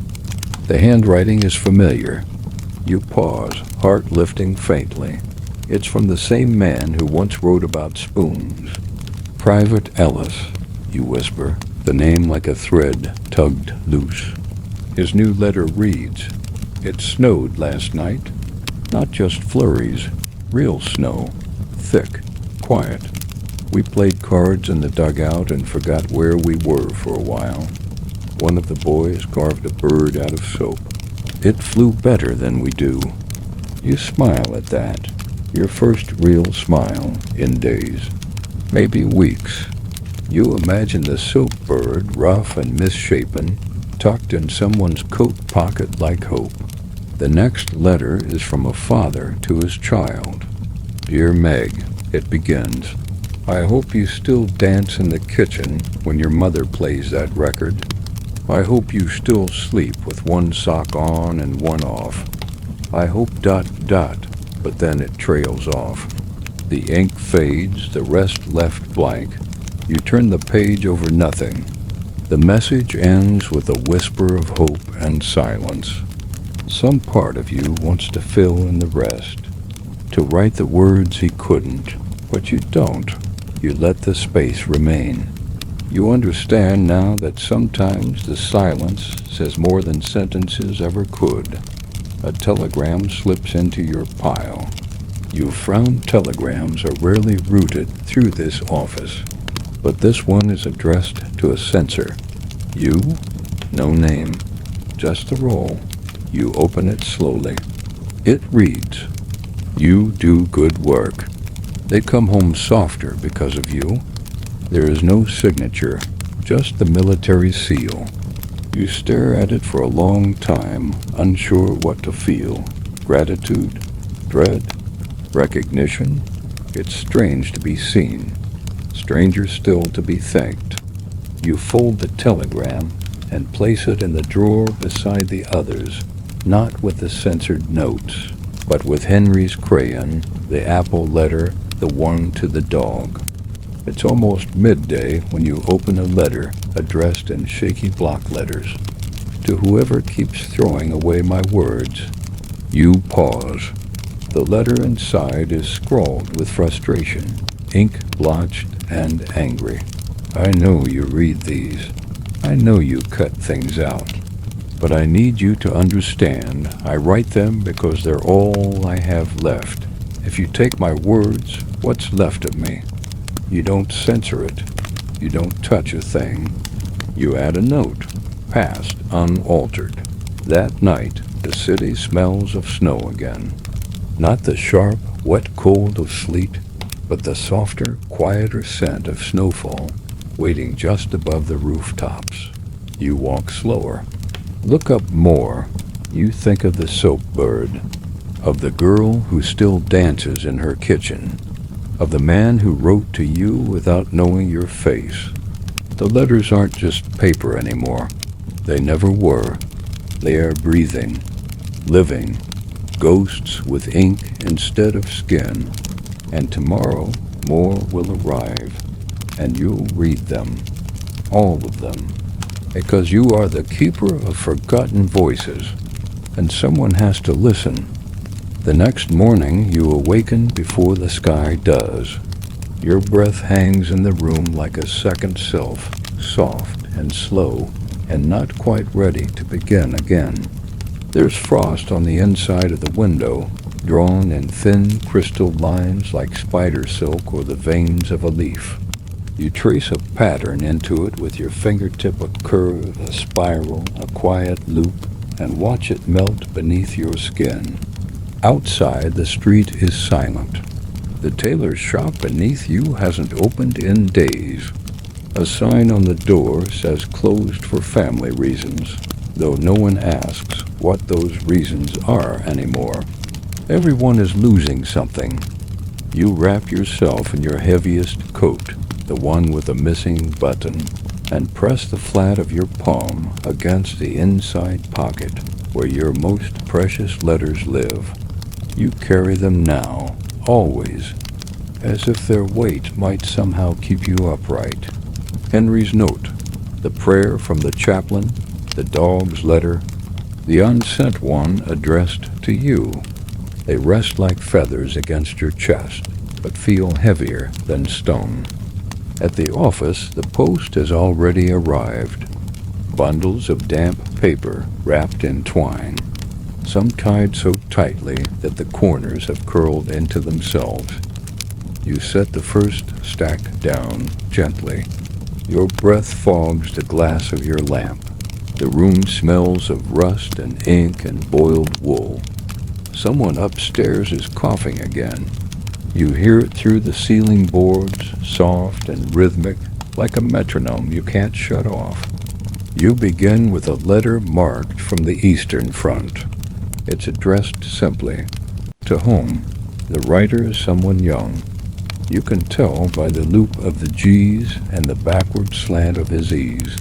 The handwriting is familiar. You pause, heart lifting faintly. It's from the same man who once wrote about spoons. Private Ellis, you whisper, the name like a thread tugged loose. His new letter reads, "It snowed last night. Not just flurries, real snow. Thick, quiet. We played cards in the dugout and forgot where we were for a while. One of the boys carved a bird out of soap. It flew better than we do." You smile at that, your first real smile in days, maybe weeks. You imagine the soap bird, rough and misshapen, tucked in someone's coat pocket like hope. The next letter is from a father to his child. "Dear Meg," it begins, "I hope you still dance in the kitchen when your mother plays that record. I hope you still sleep with one sock on and one off. I hope ... but then it trails off. The ink fades, the rest left blank. You turn the page over nothing. The message ends with a whisper of hope and silence. Some part of you wants to fill in the rest, to write the words he couldn't, but you don't. You let the space remain. You understand now that sometimes the silence says more than sentences ever could. A telegram slips into your pile. You frown telegrams are rarely routed through this office, but this one is addressed to a censor. You? No name, just the roll. You open it slowly. It reads, "You do good work." They come home softer because of you. There is no signature, just the military seal. You stare at it for a long time, unsure what to feel. Gratitude, dread, recognition. It's strange to be seen, stranger still to be thanked. You fold the telegram and place it in the drawer beside the others, not with the censored notes, but with Henry's crayon, the apple letter, the one to the dog. It's almost midday when you open a letter addressed in shaky block letters. To whoever keeps throwing away my words. You pause. The letter inside is scrawled with frustration, ink blotched and angry. I know you read these. I know you cut things out. But I need you to understand I write them because they're all I have left. If you take my words, what's left of me? You don't censor it. You don't touch a thing. You add a note, past unaltered. That night, the city smells of snow again. Not the sharp, wet cold of sleet, but the softer, quieter scent of snowfall waiting just above the rooftops. You walk slower. Look up more. You think of the soap bird, of the girl who still dances in her kitchen, of the man who wrote to you without knowing your face. The letters aren't just paper anymore. They never were. They are breathing, living, ghosts with ink instead of skin. And tomorrow more will arrive, and you'll read them, all of them, because you are the keeper of forgotten voices, and someone has to listen. The next morning you awaken before the sky does. Your breath hangs in the room like a second self, soft and slow, and not quite ready to begin again. There's frost on the inside of the window, drawn in thin crystal lines like spider silk or the veins of a leaf. You trace a pattern into it with your fingertip, a curve, a spiral, a quiet loop, and watch it melt beneath your skin. Outside, the street is silent. The tailor's shop beneath you hasn't opened in days. A sign on the door says closed for family reasons, though no one asks what those reasons are anymore. Everyone is losing something. You wrap yourself in your heaviest coat, the one with a missing button, and press the flat of your palm against the inside pocket where your most precious letters live. You carry them now, always, as if their weight might somehow keep you upright. Henry's note, the prayer from the chaplain, the dog's letter, the unsent one addressed to you. They rest like feathers against your chest, but feel heavier than stone. At the office, the post has already arrived. Bundles of damp paper wrapped in twine, some tied so tightly that the corners have curled into themselves. You set the first stack down gently. Your breath fogs the glass of your lamp. The room smells of rust and ink and boiled wool. Someone upstairs is coughing again. You hear it through the ceiling boards, soft and rhythmic, like a metronome you can't shut off. You begin with a letter marked from the Eastern Front. It's addressed simply. To whom? The writer is someone young. You can tell by the loop of the G's and the backward slant of his E's.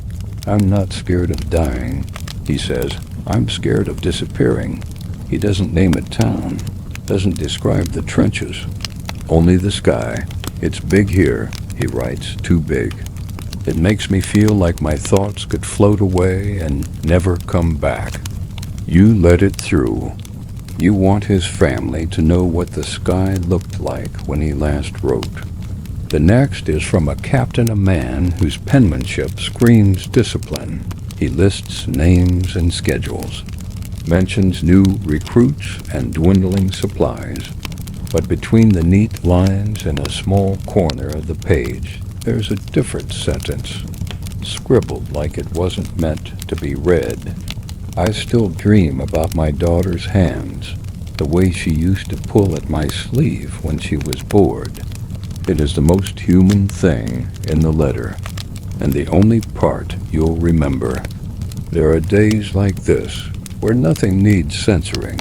I'm not scared of dying, he says. I'm scared of disappearing. He doesn't name a town. doesn't describe the trenches, only the sky. It's big here, he writes, too big. It makes me feel like my thoughts could float away and never come back. You let it through. You want his family to know what the sky looked like when he last wrote. The next is from a captain, a man whose penmanship screams discipline. He lists names and schedules, mentions new recruits and dwindling supplies. But between the neat lines in a small corner of the page, there's a different sentence, scribbled like it wasn't meant to be read. I still dream about my daughter's hands, the way she used to pull at my sleeve when she was bored. It is the most human thing in the letter, and the only part you'll remember. There are days like this, where nothing needs censoring,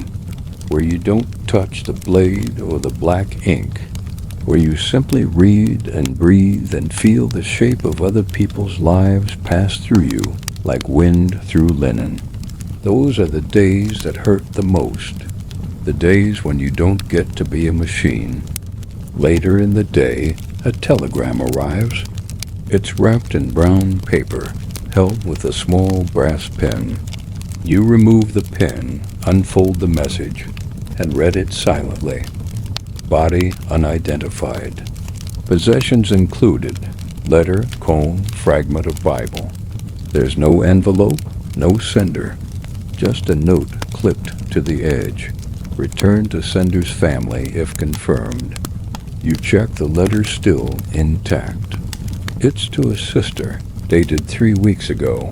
where you don't touch the blade or the black ink, where you simply read and breathe and feel the shape of other people's lives pass through you like wind through linen. Those are the days that hurt the most, the days when you don't get to be a machine. Later in the day, a telegram arrives. It's wrapped in brown paper, held with a small brass pen. You remove the pen, unfold the message, and read it silently. Body unidentified. Possessions included: letter, comb, fragment of Bible. There's no envelope, no sender, just a note clipped to the edge. Returned to sender's family if confirmed. You check the letter still intact. It's to a sister, dated 3 weeks ago.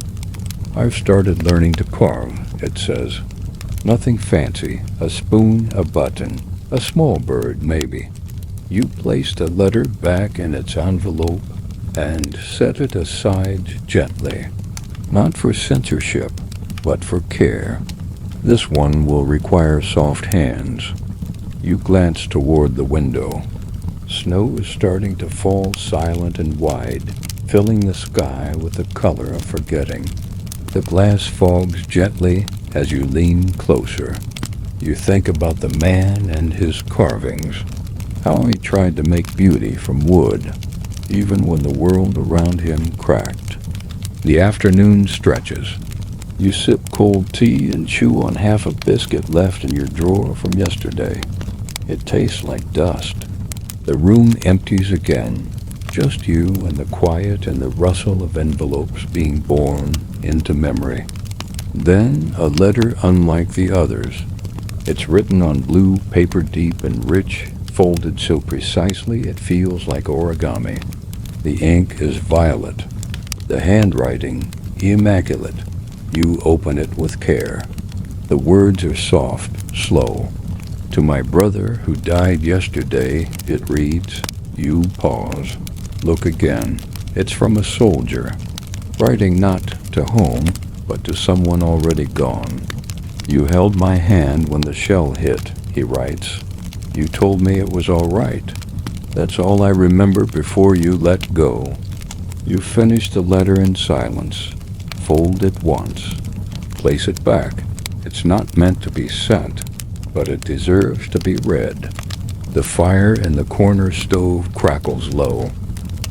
I've started learning to carve, it says. Nothing fancy, a spoon, a button, a small bird maybe. You place the letter back in its envelope and set it aside gently. Not for censorship, but for care. This one will require soft hands. You glance toward the window. Snow is starting to fall silent and wide, filling the sky with the color of forgetting. The glass fogs gently as you lean closer. You think about the man and his carvings, how he tried to make beauty from wood, even when the world around him cracked. The afternoon stretches. You sip cold tea and chew on half a biscuit left in your drawer from yesterday. It tastes like dust. The room empties again, just you and the quiet and the rustle of envelopes being borne into memory. Then a letter unlike the others. It's written on blue paper, deep and rich, folded so precisely it feels like origami. The ink is violet, the handwriting immaculate. You open it with care. The words are soft, slow. To my brother who died yesterday, it reads. You pause. Look again. It's from a soldier, writing not to home, but to someone already gone. You held my hand when the shell hit, he writes. You told me it was all right. That's all I remember before you let go. You finish the letter in silence. Fold it once. Place it back. It's not meant to be sent, but it deserves to be read. The fire in the corner stove crackles low.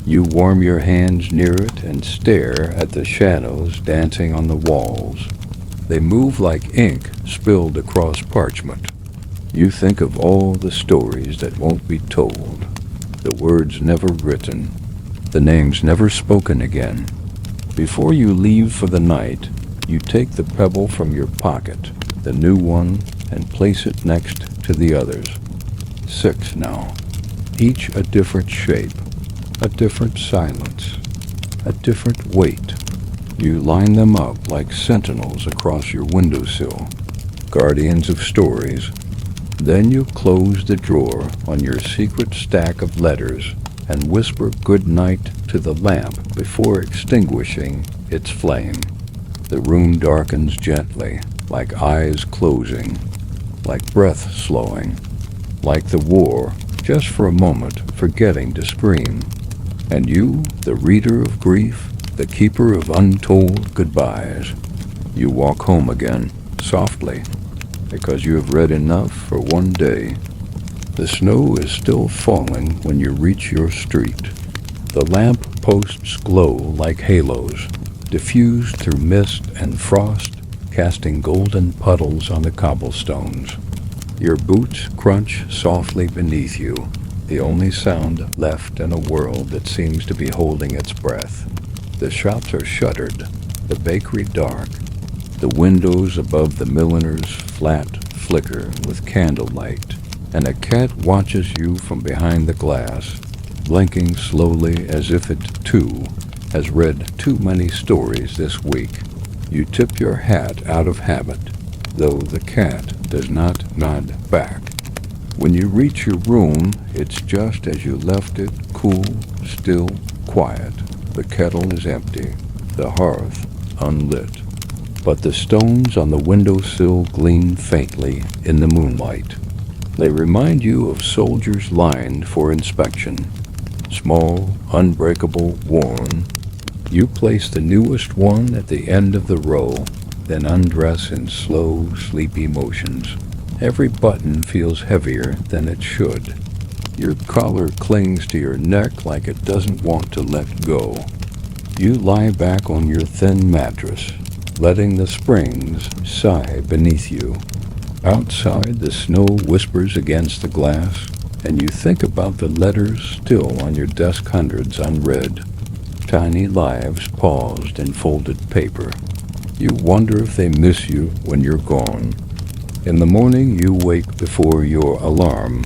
You warm your hands near it and stare at the shadows dancing on the walls. They move like ink spilled across parchment. You think of all the stories that won't be told, the words never written, the names never spoken again. Before you leave for the night, you take the pebble from your pocket, the new one, and place it next to the others. 6 now, each a different shape, a different silence, a different weight. You line them up like sentinels across your windowsill, guardians of stories. Then you close the drawer on your secret stack of letters and whisper good night to the lamp before extinguishing its flame. The room darkens gently, like eyes closing, like breath slowing, like the war, just for a moment forgetting to scream. And you, the reader of grief, the keeper of untold goodbyes, you walk home again, softly, because you have read enough for one day The snow is still falling when you reach your street. The lamp posts glow like halos, diffused through mist and frost, casting golden puddles on the cobblestones. Your boots crunch softly beneath you, the only sound left in a world that seems to be holding its breath. The shops are shuttered, the bakery dark. The windows above the milliner's flat flicker with candlelight, and a cat watches you from behind the glass, blinking slowly as if it, too, has read too many stories this week. You tip your hat out of habit, though the cat does not nod back. When you reach your room, it's just as you left it, cool, still, quiet. The kettle is empty, the hearth unlit, but the stones on the windowsill gleam faintly in the moonlight. They remind you of soldiers lined for inspection. Small, unbreakable, worn. You place the newest one at the end of the row, then undress in slow, sleepy motions. Every button feels heavier than it should. Your collar clings to your neck like it doesn't want to let go. You lie back on your thin mattress, letting the springs sigh beneath you. Outside, the snow whispers against the glass, and you think about the letters still on your desk, hundreds unread. Tiny lives paused in folded paper. You wonder if they miss you when you're gone. In the morning, you wake before your alarm.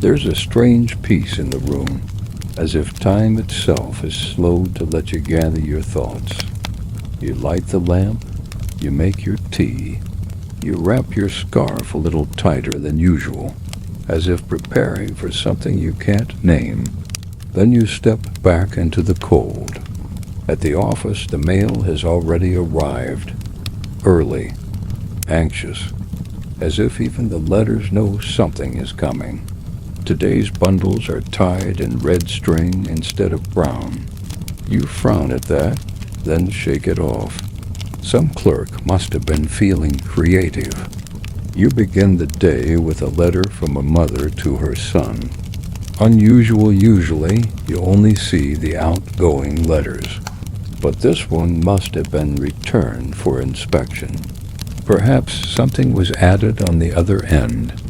There's a strange peace in the room, as if time itself is slowed to let you gather your thoughts. You light the lamp, you make your tea, you wrap your scarf a little tighter than usual, as if preparing for something you can't name. Then you step back into the cold. At the office, the mail has already arrived, early, anxious, as if even the letters know something is coming. Today's bundles are tied in red string instead of brown. You frown at that, then shake it off. Some clerk must have been feeling creative. You begin the day with a letter from a mother to her son. Unusual usually, you only see the outgoing letters. But this one must have been returned for inspection. Perhaps something was added on the other end.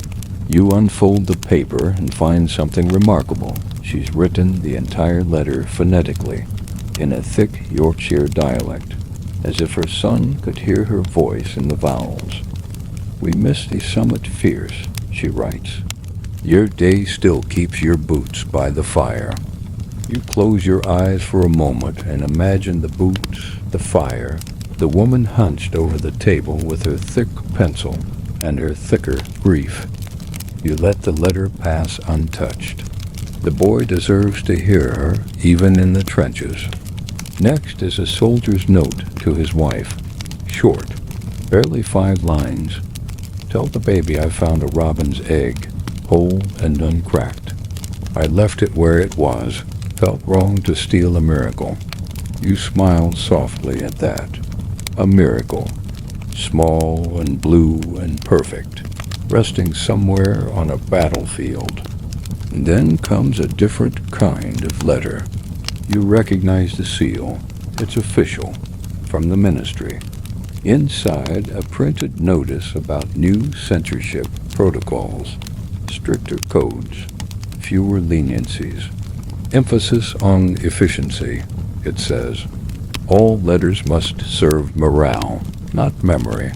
You unfold the paper and find something remarkable. She's written the entire letter phonetically, in a thick Yorkshire dialect, as if her son could hear her voice in the vowels. "We miss thee somewhat fierce," she writes. Your day still keeps your boots by the fire. You close your eyes for a moment and imagine the boots, the fire, the woman hunched over the table with her thick pencil and her thicker grief. You let the letter pass untouched. The boy deserves to hear her, even in the trenches. Next is a soldier's note to his wife. Short, barely 5 lines. "Tell the baby I found a robin's egg, whole and uncracked. I left it where it was. Felt wrong to steal a miracle." You smiled softly at that. A miracle. Small and blue and perfect, resting somewhere on a battlefield. And then comes a different kind of letter. You recognize the seal. It's official, from the ministry. Inside, a printed notice about new censorship protocols, stricter codes, fewer leniencies. Emphasis on efficiency, it says. All letters must serve morale, not memory.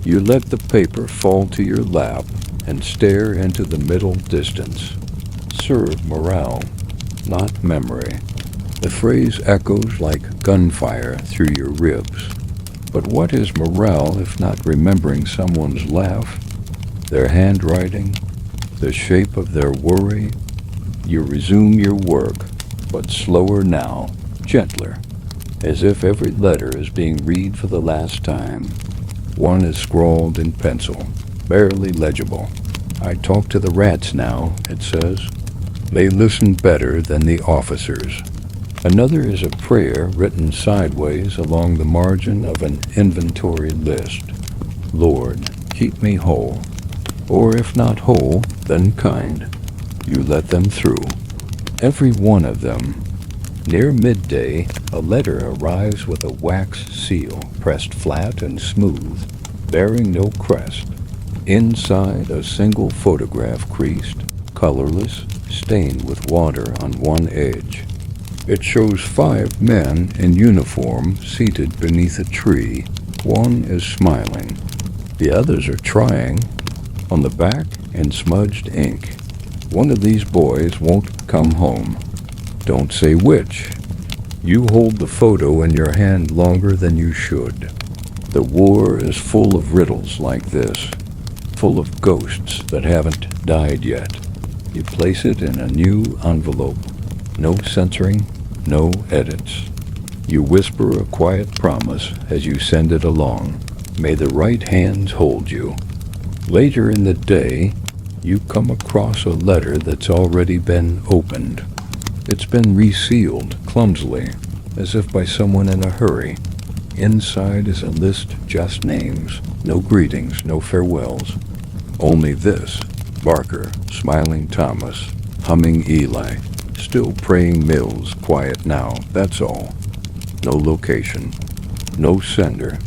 You let the paper fall to your lap and stare into the middle distance. Serve morale, not memory. The phrase echoes like gunfire through your ribs. But what is morale if not remembering someone's laugh, their handwriting, the shape of their worry? You resume your work, but slower now, gentler, as if every letter is being read for the last time. One is scrawled in pencil, barely legible. "I talk to the rats now," it says. "They listen better than the officers." Another is a prayer written sideways along the margin of an inventory list. "Lord, keep me whole." or if not whole, then kind. You let them through, every one of them. Near midday, a letter arrives with a wax seal pressed flat and smooth, bearing no crest. Inside, a single photograph creased, colorless, stained with water on one edge. It shows 5 men in uniform seated beneath a tree. One is smiling. The others are trying. On the back, in smudged ink, one of these boys won't come home. Don't say which. You hold the photo in your hand longer than you should. The war is full of riddles like this, full of ghosts that haven't died yet. You place it in a new envelope. No censoring, no edits. You whisper a quiet promise as you send it along. May the right hands hold you. Later in the day, you come across a letter that's already been opened. It's been resealed clumsily, as if by someone in a hurry. Inside is a list just names, no greetings, no farewells. Only this: Barker, smiling Thomas, humming Eli, still praying Mills, quiet now, that's all. No location, no sender,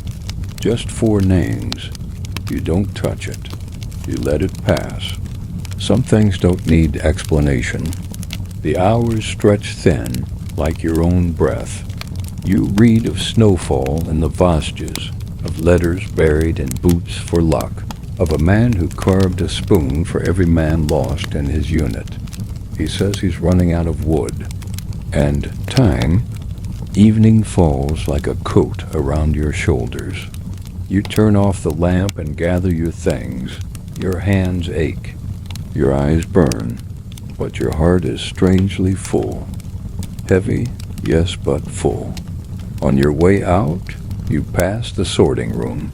just 4 names. You don't touch it. You let it pass. Some things don't need explanation. The hours stretch thin, like your own breath. You read of snowfall in the Vosges, of letters buried in boots for luck, of a man who carved a spoon for every man lost in his unit. He says he's running out of wood. And time, evening falls like a coat around your shoulders. You turn off the lamp and gather your things. Your hands ache. Your eyes burn. But your heart is strangely full. Heavy, yes, but full. On your way out, you pass the sorting room.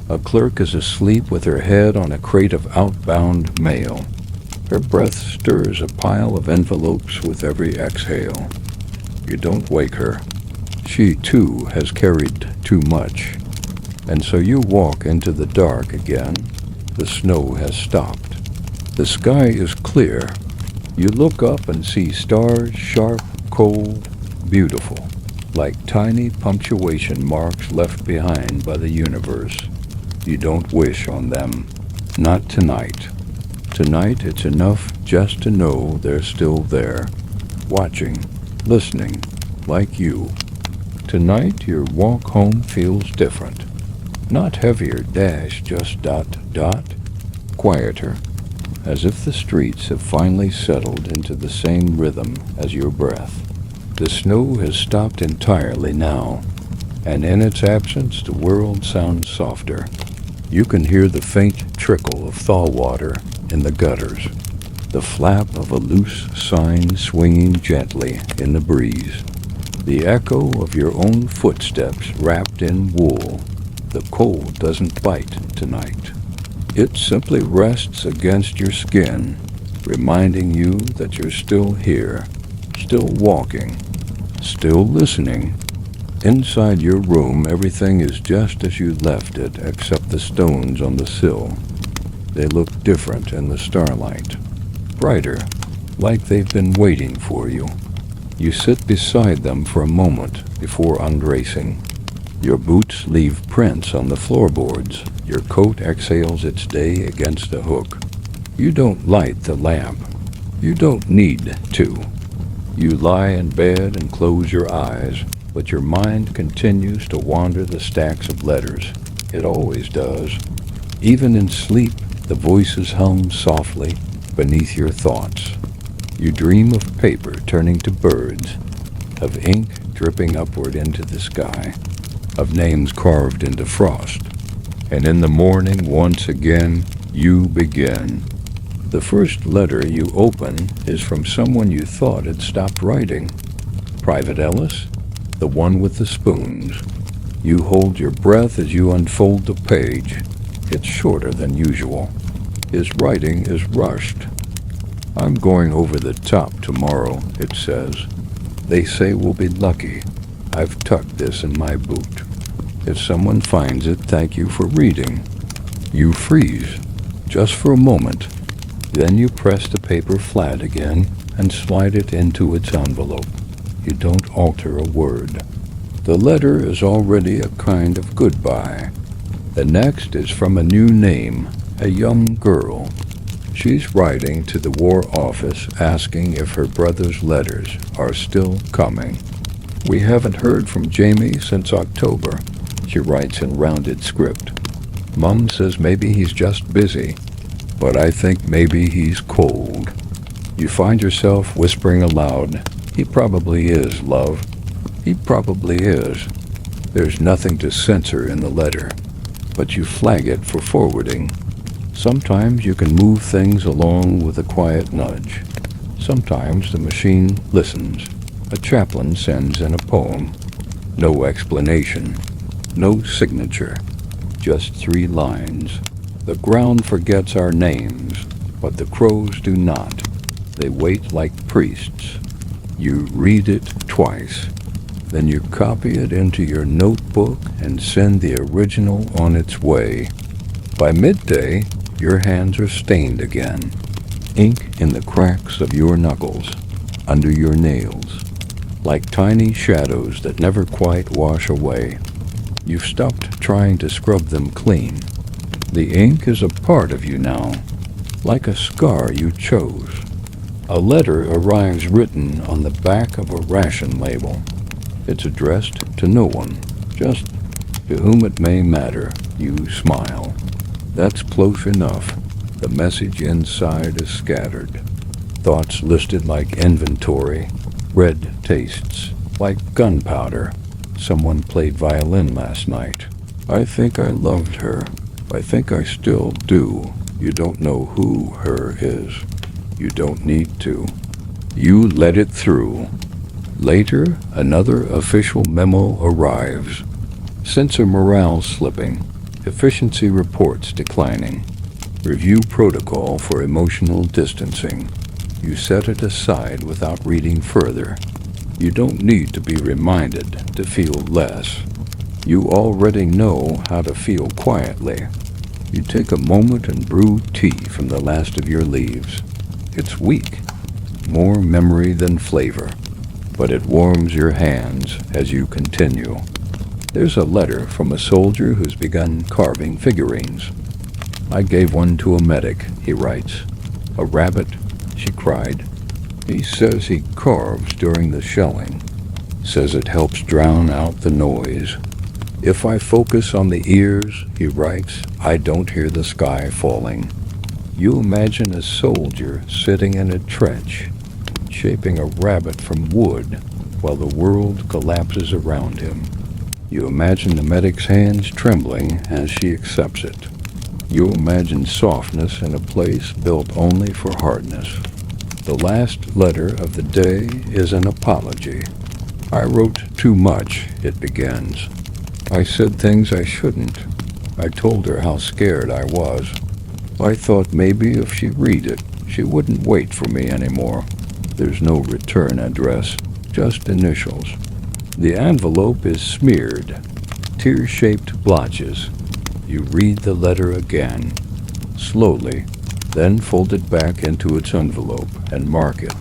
A clerk is asleep with her head on a crate of outbound mail. Her breath stirs a pile of envelopes with every exhale. You don't wake her. She, too, has carried too much. And so you walk into the dark again. The snow has stopped. The sky is clear. You look up and see stars, sharp, cold, beautiful, like tiny punctuation marks left behind by the universe. You don't wish on them. Not tonight. Tonight it's enough just to know they're still there, watching, listening, like you. Tonight your walk home feels different. Not heavier dash, just dot, dot. Quieter, as if the streets have finally settled into the same rhythm as your breath. The snow has stopped entirely now, and in its absence the world sounds softer. You can hear the faint trickle of thaw water in the gutters, the flap of a loose sign swinging gently in the breeze, the echo of your own footsteps wrapped in wool. The cold doesn't bite tonight. It simply rests against your skin, reminding you that you're still here, still walking, still listening. Inside your room, everything is just as you left it, except the stones on the sill. They look different in the starlight, brighter, like they've been waiting for you. You sit beside them for a moment before undressing. Your boots leave prints on the floorboards. Your coat exhales its day against a hook. You don't light the lamp. You don't need to. You lie in bed and close your eyes, but your mind continues to wander the stacks of letters. It always does. Even in sleep, the voices hum softly beneath your thoughts. You dream of paper turning to birds, of ink dripping upward into the sky, of names carved into frost. And in the morning, once again, you begin. The first letter you open is from someone you thought had stopped writing. Private Ellis, the one with the spoons. You hold your breath as you unfold the page. It's shorter than usual. His writing is rushed. I'm going over the top tomorrow, it says. They say we'll be lucky. I've tucked this in my boot. If someone finds it, thank you for reading. You freeze. just for a moment. Then you press the paper flat again and slide it into its envelope. You don't alter a word. The letter is already a kind of goodbye. The next is from a new name, a young girl. She's writing to the War Office asking if her brother's letters are still coming. We haven't heard from Jamie since October, she writes in rounded script. Mum says maybe he's just busy, but I think maybe he's cold. You find yourself whispering aloud, "He probably is, love. He probably is." There's nothing to censor in the letter, but you flag it for forwarding. Sometimes you can move things along with a quiet nudge. Sometimes the machine listens. A chaplain sends in a poem. No explanation. No signature. Just 3 lines. The ground forgets our names, but the crows do not. They wait like priests. You read it twice. Then you copy it into your notebook and send the original on its way. By midday, your hands are stained again. Ink in the cracks of your knuckles, under your nails, like tiny shadows that never quite wash away. You've stopped trying to scrub them clean. The ink is a part of you now, like a scar you chose. A letter arrives written on the back of a ration label. It's addressed to no one, just to whom it may matter. You smile. That's close enough. The message inside is scattered. Thoughts listed like inventory. Red tastes, like gunpowder. Someone played violin last night. I think I loved her. I think I still do. You don't know who her is. You don't need to. You let it through. Later, another official memo arrives. Censor morale slipping. Efficiency reports declining. Review protocol for emotional distancing. You set it aside without reading further. You don't need to be reminded to feel less. You already know how to feel quietly. You take a moment and brew tea from the last of your leaves. It's weak, more memory than flavor, but it warms your hands as you continue. There's a letter from a soldier who's begun carving figurines. I gave one to a medic, he writes. A rabbit, she cried. He says he carves during the shelling. Says it helps drown out the noise. If I focus on the ears, he writes, I don't hear the sky falling. You imagine a soldier sitting in a trench, shaping a rabbit from wood while the world collapses around him. You imagine the medic's hands trembling as she accepts it. You imagine softness in a place built only for hardness. The last letter of the day is an apology. I wrote too much, it begins. I said things I shouldn't. I told her how scared I was. I thought maybe if she'd read it, she wouldn't wait for me anymore. There's no return address, just initials. The envelope is smeared, tear-shaped blotches. You read the letter again, slowly, then fold it back into its envelope and mark it,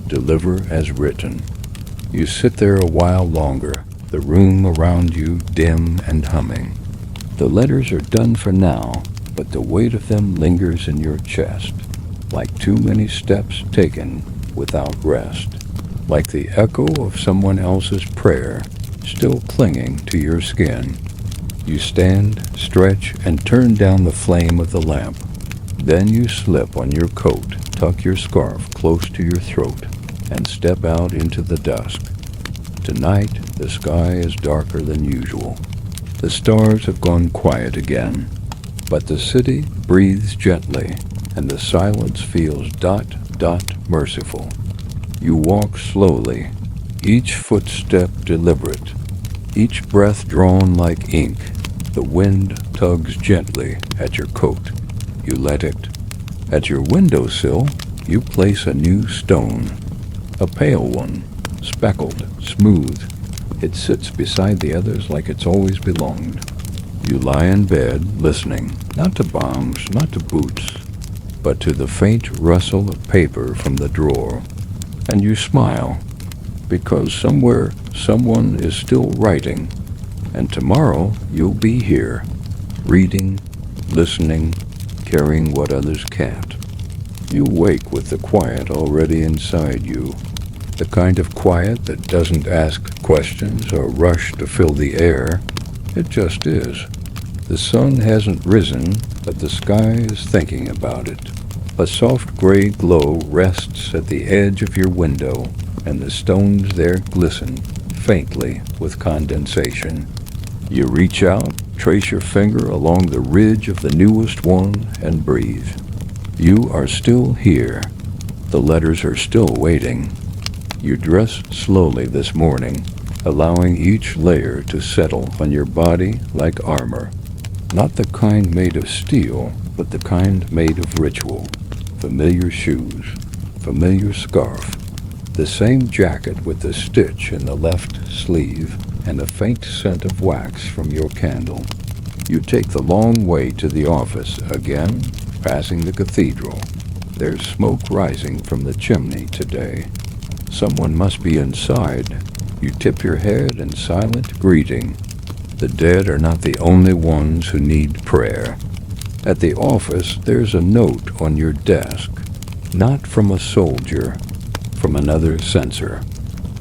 deliver as written. You sit there a while longer, the room around you dim and humming. The letters are done for now, but the weight of them lingers in your chest, like too many steps taken without rest, like the echo of someone else's prayer still clinging to your skin. You stand, stretch, and turn down the flame of the lamp. Then you slip on your coat, tuck your scarf close to your throat, and step out into the dusk. Tonight, the sky is darker than usual. The stars have gone quiet again, but the city breathes gently, and the silence feels merciful. You walk slowly, each footstep deliberate, each breath drawn like ink. The wind tugs gently at your coat. You let it. At your windowsill, you place a new stone, a pale one, speckled, smooth. It sits beside the others like it's always belonged. You lie in bed, listening, not to bombs, not to boots, but to the faint rustle of paper from the drawer. And you smile, because somewhere someone is still writing, and tomorrow you'll be here, reading, listening, carrying what others can't. You wake with the quiet already inside you, the kind of quiet that doesn't ask questions or rush to fill the air. It just is. The sun hasn't risen, but the sky is thinking about it. A soft gray glow rests at the edge of your window, and the stones there glisten faintly with condensation. You reach out, trace your finger along the ridge of the newest one, and breathe. You are still here. The letters are still waiting. You dress slowly this morning, allowing each layer to settle on your body like armor. Not the kind made of steel, but the kind made of ritual. Familiar shoes, familiar scarf, the same jacket with the stitch in the left sleeve, and a faint scent of wax from your candle. You take the long way to the office again, passing the cathedral. There's smoke rising from the chimney today. Someone must be inside. You tip your head in silent greeting. The dead are not the only ones who need prayer. At the office, there's a note on your desk, not from a soldier, from another censor,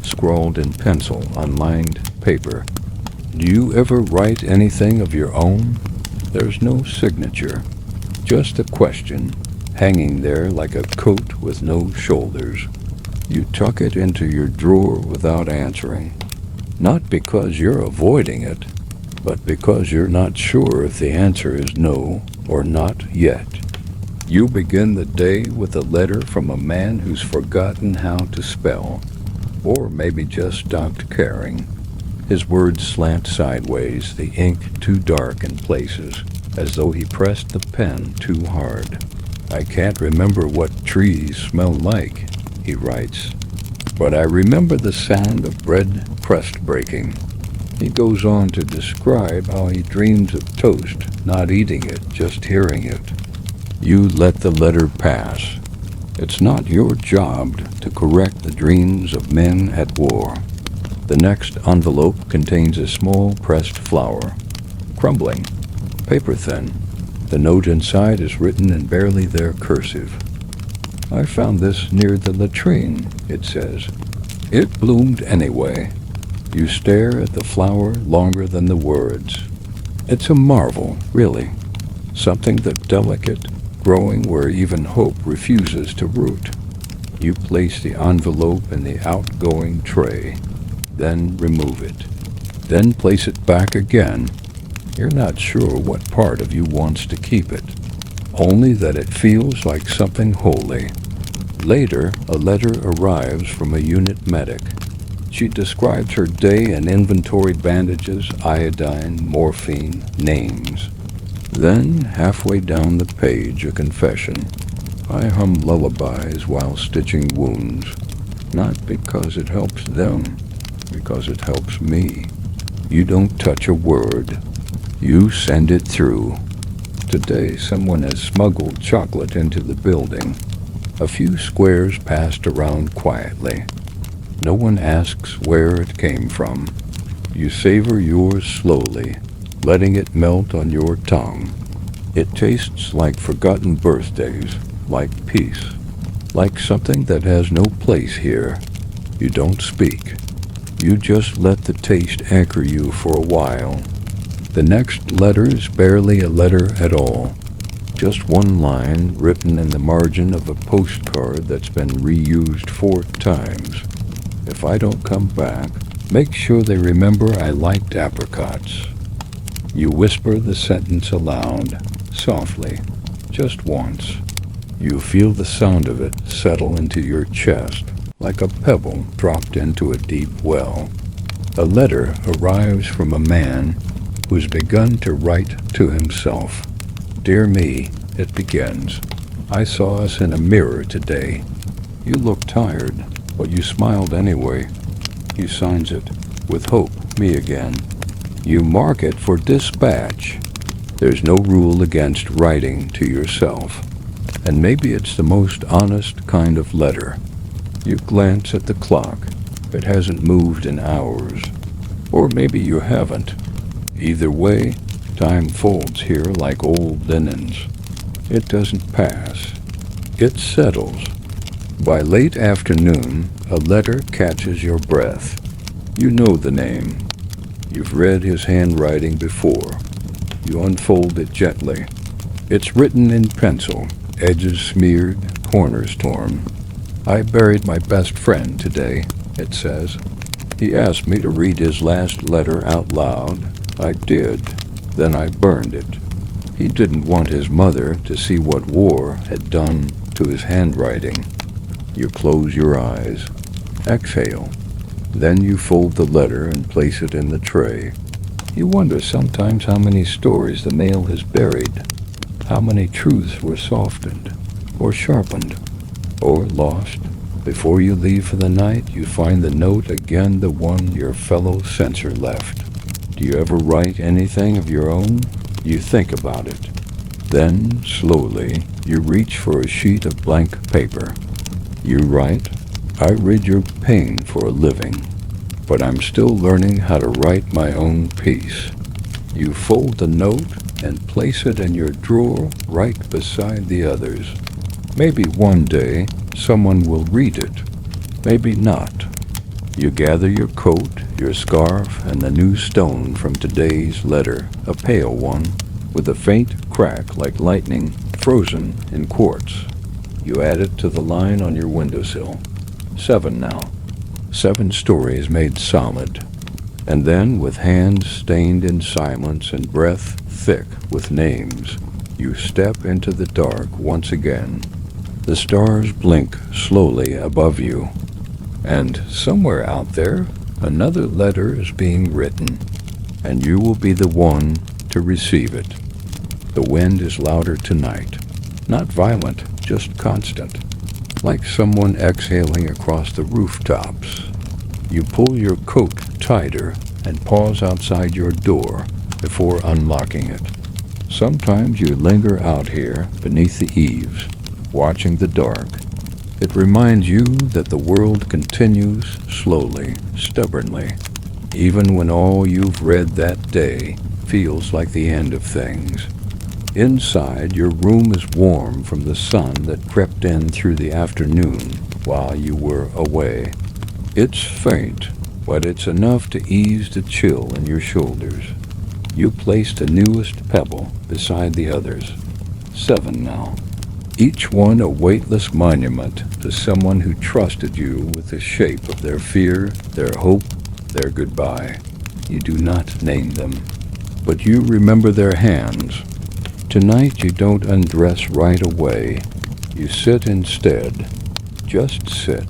scrawled in pencil on lined paper. Do you ever write anything of your own? There's no signature, just a question, hanging there like a coat with no shoulders. You tuck it into your drawer without answering, not because you're avoiding it, but because you're not sure if the answer is no or not yet. You begin the day with a letter from a man who's forgotten how to spell, or maybe just stopped caring. His words slant sideways, the ink too dark in places, as though he pressed the pen too hard. I can't remember what trees smell like, he writes, but I remember the sound of bread crust breaking. He goes on to describe how he dreams of toast, not eating it, just hearing it. You let the letter pass. It's not your job to correct the dreams of men at war. The next envelope contains a small pressed flower, crumbling, paper thin. The note inside is written in barely their cursive. I found this near the latrine, it says. It bloomed anyway. You stare at the flower longer than the words. It's a marvel, really. Something that delicate, growing where even hope refuses to root. You place the envelope in the outgoing tray, then remove it. Then place it back again. You're not sure what part of you wants to keep it, only that it feels like something holy. Later, a letter arrives from a unit medic. She describes her day and inventoried bandages, iodine, morphine, names. Then, halfway down the page, a confession. I hum lullabies while stitching wounds, not because it helps them, because it helps me. You don't touch a word. You send it through. Today, someone has smuggled chocolate into the building. A few squares passed around quietly. No one asks where it came from. You savor yours slowly, letting it melt on your tongue. It tastes like forgotten birthdays, like peace, like something that has no place here. You don't speak. You just let the taste anchor you for a while. The next letter is barely a letter at all. Just one line written in the margin of a postcard that's been reused 4 times. If I don't come back, make sure they remember I liked apricots. You whisper the sentence aloud, softly, just once. You feel the sound of it settle into your chest, like a pebble dropped into a deep well. A letter arrives from a man who's begun to write to himself. Dear me, it begins. I saw us in a mirror today. You look tired, but you smiled anyway. He signs it, with hope, me again. You mark it for dispatch. There's no rule against writing to yourself. And maybe it's the most honest kind of letter. You glance at the clock. It hasn't moved in hours. Or maybe you haven't. Either way, time folds here like old linens. It doesn't pass. It settles. By late afternoon, a letter catches your breath. You know the name. You've read his handwriting before. You unfold it gently. It's written in pencil, edges smeared, corners torn. "I buried my best friend today," it says. "He asked me to read his last letter out loud. I did. Then I burned it. He didn't want his mother to see what war had done to his handwriting." You close your eyes. Exhale. Then you fold the letter and place it in the tray. You wonder sometimes how many stories the mail has buried, how many truths were softened, or sharpened, or lost. Before you leave for the night, you find the note again, the one your fellow censor left. Do you ever write anything of your own? You think about it. Then, slowly, you reach for a sheet of blank paper. You write, "I read your pain for a living, but I'm still learning how to write my own piece." You fold the note and place it in your drawer right beside the others. Maybe one day someone will read it. Maybe not. You gather your coat, your scarf, and the new stone from today's letter, a pale one, with a faint crack like lightning, frozen in quartz. You add it to the line on your windowsill. 7 now. 7 stories made solid. And then, with hands stained in silence and breath thick with names, you step into the dark once again. The stars blink slowly above you. And somewhere out there, another letter is being written, and you will be the one to receive it. The wind is louder tonight. Not violent, just constant. Like someone exhaling across the rooftops. You pull your coat tighter and pause outside your door before unlocking it. Sometimes you linger out here beneath the eaves, watching the dark. It reminds you that the world continues slowly, stubbornly, even when all you've read that day feels like the end of things. Inside, your room is warm from the sun that crept in through the afternoon while you were away. It's faint, but it's enough to ease the chill in your shoulders. You place the newest pebble beside the others. 7 now. Each one a weightless monument to someone who trusted you with the shape of their fear, their hope, their goodbye. You do not name them, but you remember their hands. Tonight you don't undress right away. You sit instead. Just sit,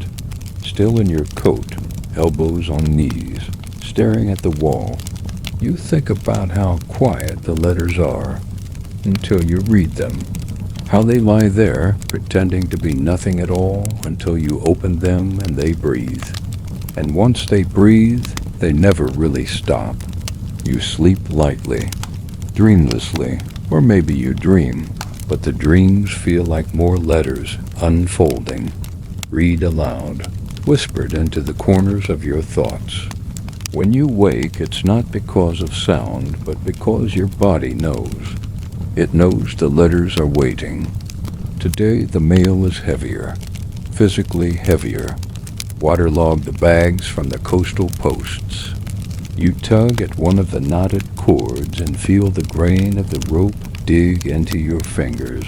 still in your coat, elbows on knees, staring at the wall. You think about how quiet the letters are until you read them. How they lie there, pretending to be nothing at all until you open them and they breathe. And once they breathe, they never really stop. You sleep lightly, dreamlessly, or maybe you dream, but the dreams feel like more letters unfolding. Read aloud, whispered into the corners of your thoughts. When you wake, it's not because of sound, but because your body knows. It knows the letters are waiting. Today the mail is heavier, physically heavier. Waterlogged bags from the coastal posts. You tug at one of the knotted cords and feel the grain of the rope dig into your fingers.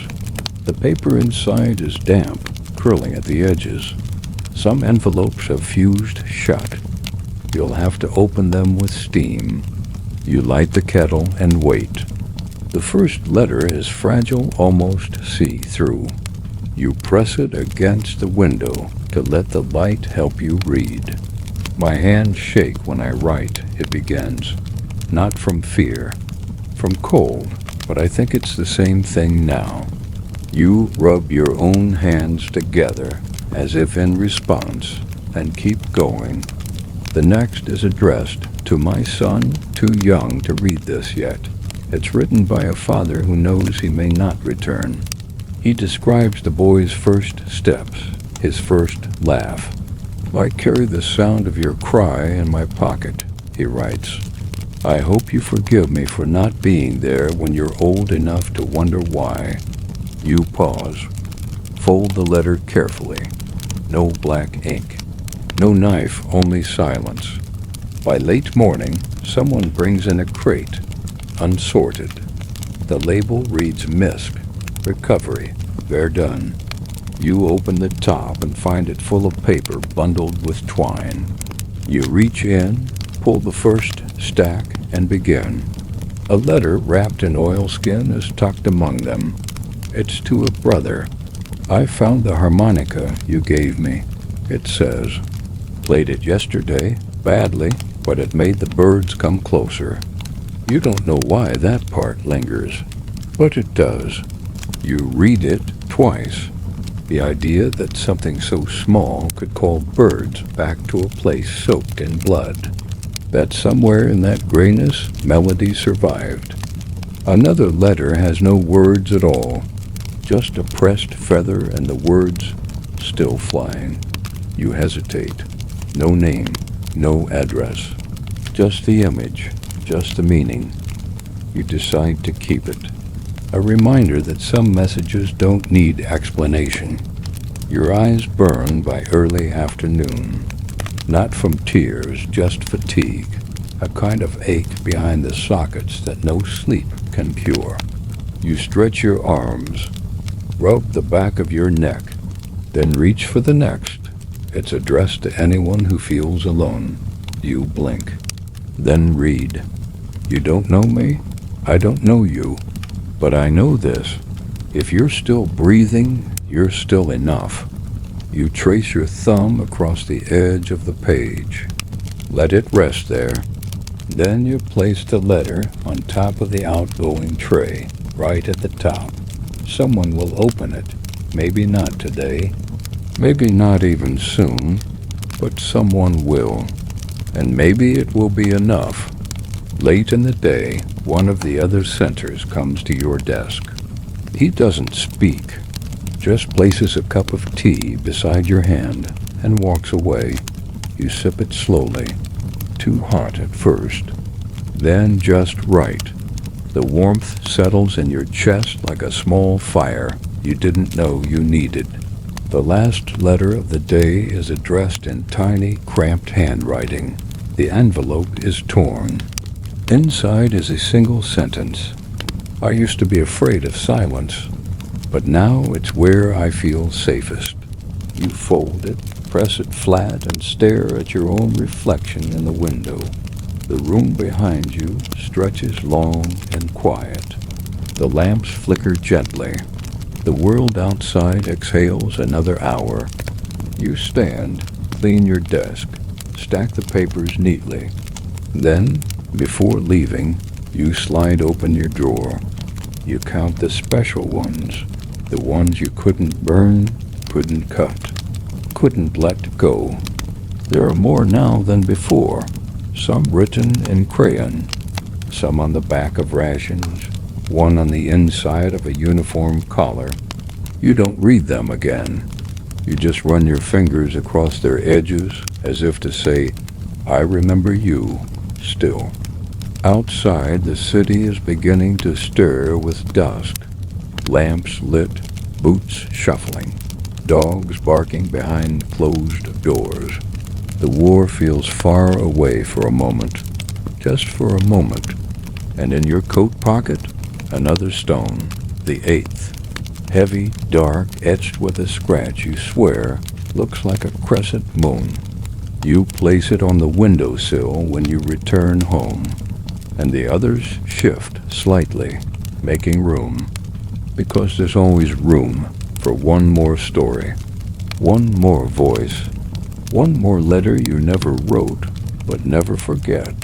The paper inside is damp, curling at the edges. Some envelopes have fused shut. You'll have to open them with steam. You light the kettle and wait. The first letter is fragile, almost see-through. You press it against the window to let the light help you read. My hands shake when I write, it begins. Not from fear, from cold, but I think it's the same thing now. You rub your own hands together, as if in response, and keep going. The next is addressed to my son, too young to read this yet. It's written by a father who knows he may not return. He describes the boy's first steps, his first laugh. "I carry the sound of your cry in my pocket," he writes. "I hope you forgive me for not being there when you're old enough to wonder why." You pause. Fold the letter carefully. No black ink. No knife, only silence. By late morning, someone brings in a crate, unsorted. The label reads MISC, Recovery, Verdun. You open the top and find it full of paper bundled with twine. You reach in, pull the first stack, and begin. A letter wrapped in oilskin is tucked among them. It's to a brother. "I found the harmonica you gave me," it says. "Played it yesterday, badly, but it made the birds come closer." You don't know why that part lingers, but it does. You read it twice. The idea that something so small could call birds back to a place soaked in blood. That somewhere in that grayness, melody survived. Another letter has no words at all, just a pressed feather and the words still flying. You hesitate. No name, no address. Just the image, just the meaning. You decide to keep it. A reminder that some messages don't need explanation. Your eyes burn by early afternoon. Not from tears, just fatigue. A kind of ache behind the sockets that no sleep can cure. You stretch your arms. Rub the back of your neck. Then reach for the next. It's addressed to anyone who feels alone. You blink. Then read. "You don't know me? I don't know you. But I know this. If you're still breathing, you're still enough." You trace your thumb across the edge of the page. Let it rest there. Then you place the letter on top of the outgoing tray, right at the top. Someone will open it. Maybe not today. Maybe not even soon. But someone will. And maybe it will be enough. Late in the day, one of the other centers comes to your desk. He doesn't speak, just places a cup of tea beside your hand and walks away. You sip it slowly, too hot at first, then just right. The warmth settles in your chest like a small fire you didn't know you needed. The last letter of the day is addressed in tiny, cramped handwriting. The envelope is torn. Inside is a single sentence. "I used to be afraid of silence, but now it's where I feel safest." You fold it, press it flat, and stare at your own reflection in the window. The room behind you stretches long and quiet. The lamps flicker gently. The world outside exhales another hour. You stand, clean your desk, stack the papers neatly. Then, before leaving, you slide open your drawer. You count the special ones, the ones you couldn't burn, couldn't cut, couldn't let go. There are more now than before, some written in crayon, some on the back of rations, one on the inside of a uniform collar. You don't read them again. You just run your fingers across their edges as if to say, "I remember you, still." Outside, the city is beginning to stir with dusk. Lamps lit, boots shuffling, dogs barking behind closed doors. The war feels far away for a moment, just for a moment. And in your coat pocket, another stone, the 8th. Heavy, dark, etched with a scratch you swear looks like a crescent moon. You place it on the windowsill when you return home. And the others shift slightly, making room, because there's always room for one more story, one more voice, one more letter you never wrote but never forget.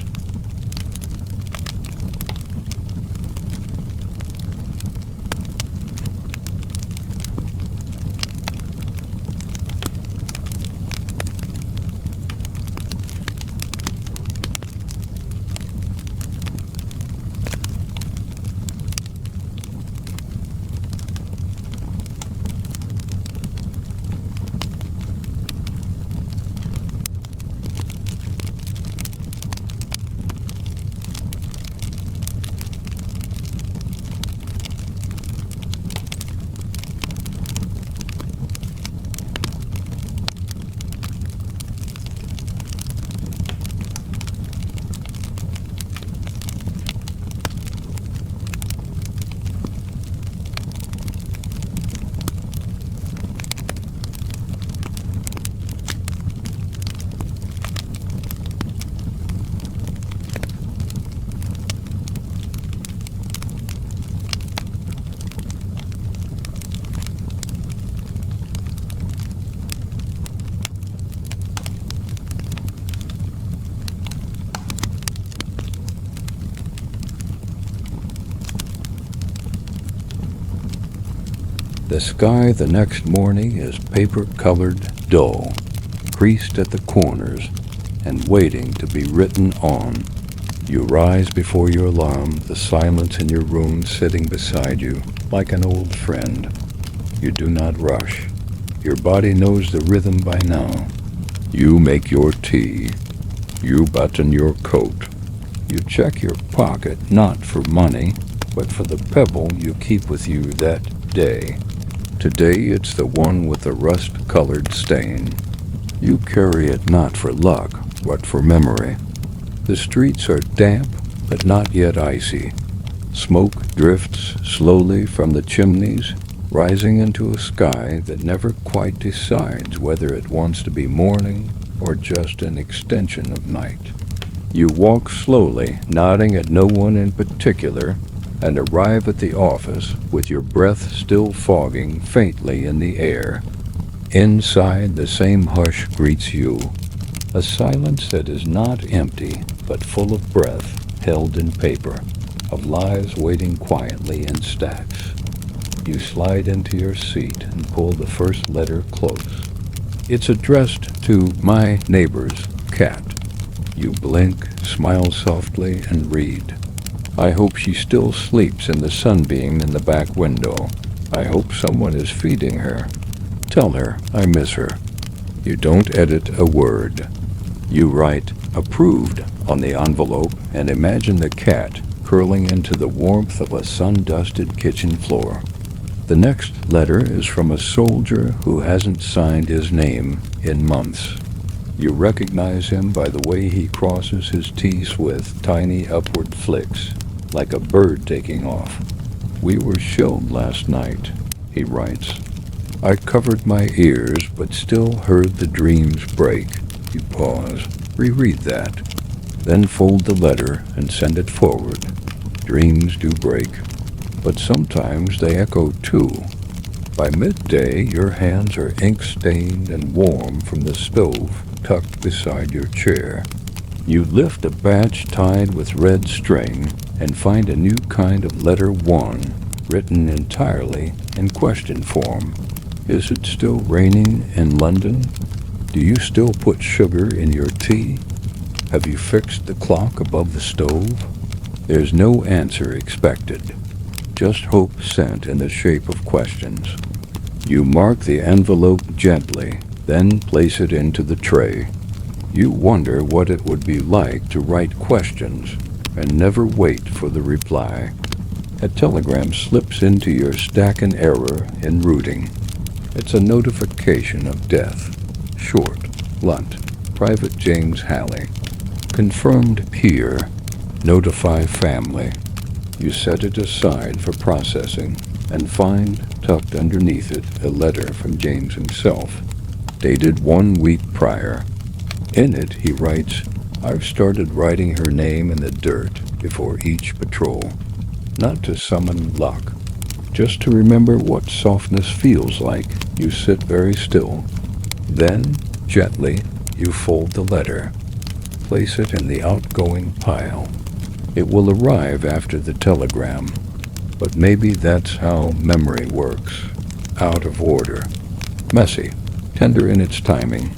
The sky the next morning is paper-colored dull, creased at the corners, and waiting to be written on. You rise before your alarm, the silence in your room sitting beside you like an old friend. You do not rush. Your body knows the rhythm by now. You make your tea. You button your coat. You check your pocket not for money, but for the pebble you keep with you that day. Today it's the one with the rust-colored stain. You carry it not for luck, but for memory. The streets are damp, but not yet icy. Smoke drifts slowly from the chimneys, rising into a sky that never quite decides whether it wants to be morning or just an extension of night. You walk slowly, nodding at no one in particular, and arrive at the office with your breath still fogging faintly in the air. Inside, the same hush greets you, a silence that is not empty, but full of breath held in paper, of lives waiting quietly in stacks. You slide into your seat and pull the first letter close. It's addressed to my neighbor's cat. You blink, smile softly, and read. I hope she still sleeps in the sunbeam in the back window. I hope someone is feeding her. Tell her I miss her. You don't edit a word. You write approved on the envelope and imagine the cat curling into the warmth of a sun-dusted kitchen floor. The next letter is from a soldier who hasn't signed his name in months. You recognize him by the way he crosses his T's with tiny upward flicks, like a bird taking off. We were shelled last night, he writes. I covered my ears, but still heard the dreams break. You pause, reread that, then fold the letter and send it forward. Dreams do break, but sometimes they echo too. By midday, your hands are ink-stained and warm from the stove tucked beside your chair. You lift a batch tied with red string and find a new kind of letter 1, written entirely in question form. Is it still raining in London? Do you still put sugar in your tea? Have you fixed the clock above the stove? There's no answer expected, just hope sent in the shape of questions. You mark the envelope gently, then place it into the tray. You wonder what it would be like to write questions and never wait for the reply. A telegram slips into your stack in error in routing. It's a notification of death. Short, blunt, Private James Halley. Confirmed here. Notify family. You set it aside for processing and find, tucked underneath it, a letter from James himself, dated 1 week prior. In it, he writes, I've started writing her name in the dirt before each patrol, not to summon luck, just to remember what softness feels like. You sit very still. Then, gently, you fold the letter, place it in the outgoing pile. It will arrive after the telegram, but maybe that's how memory works, out of order, messy, tender in its timing.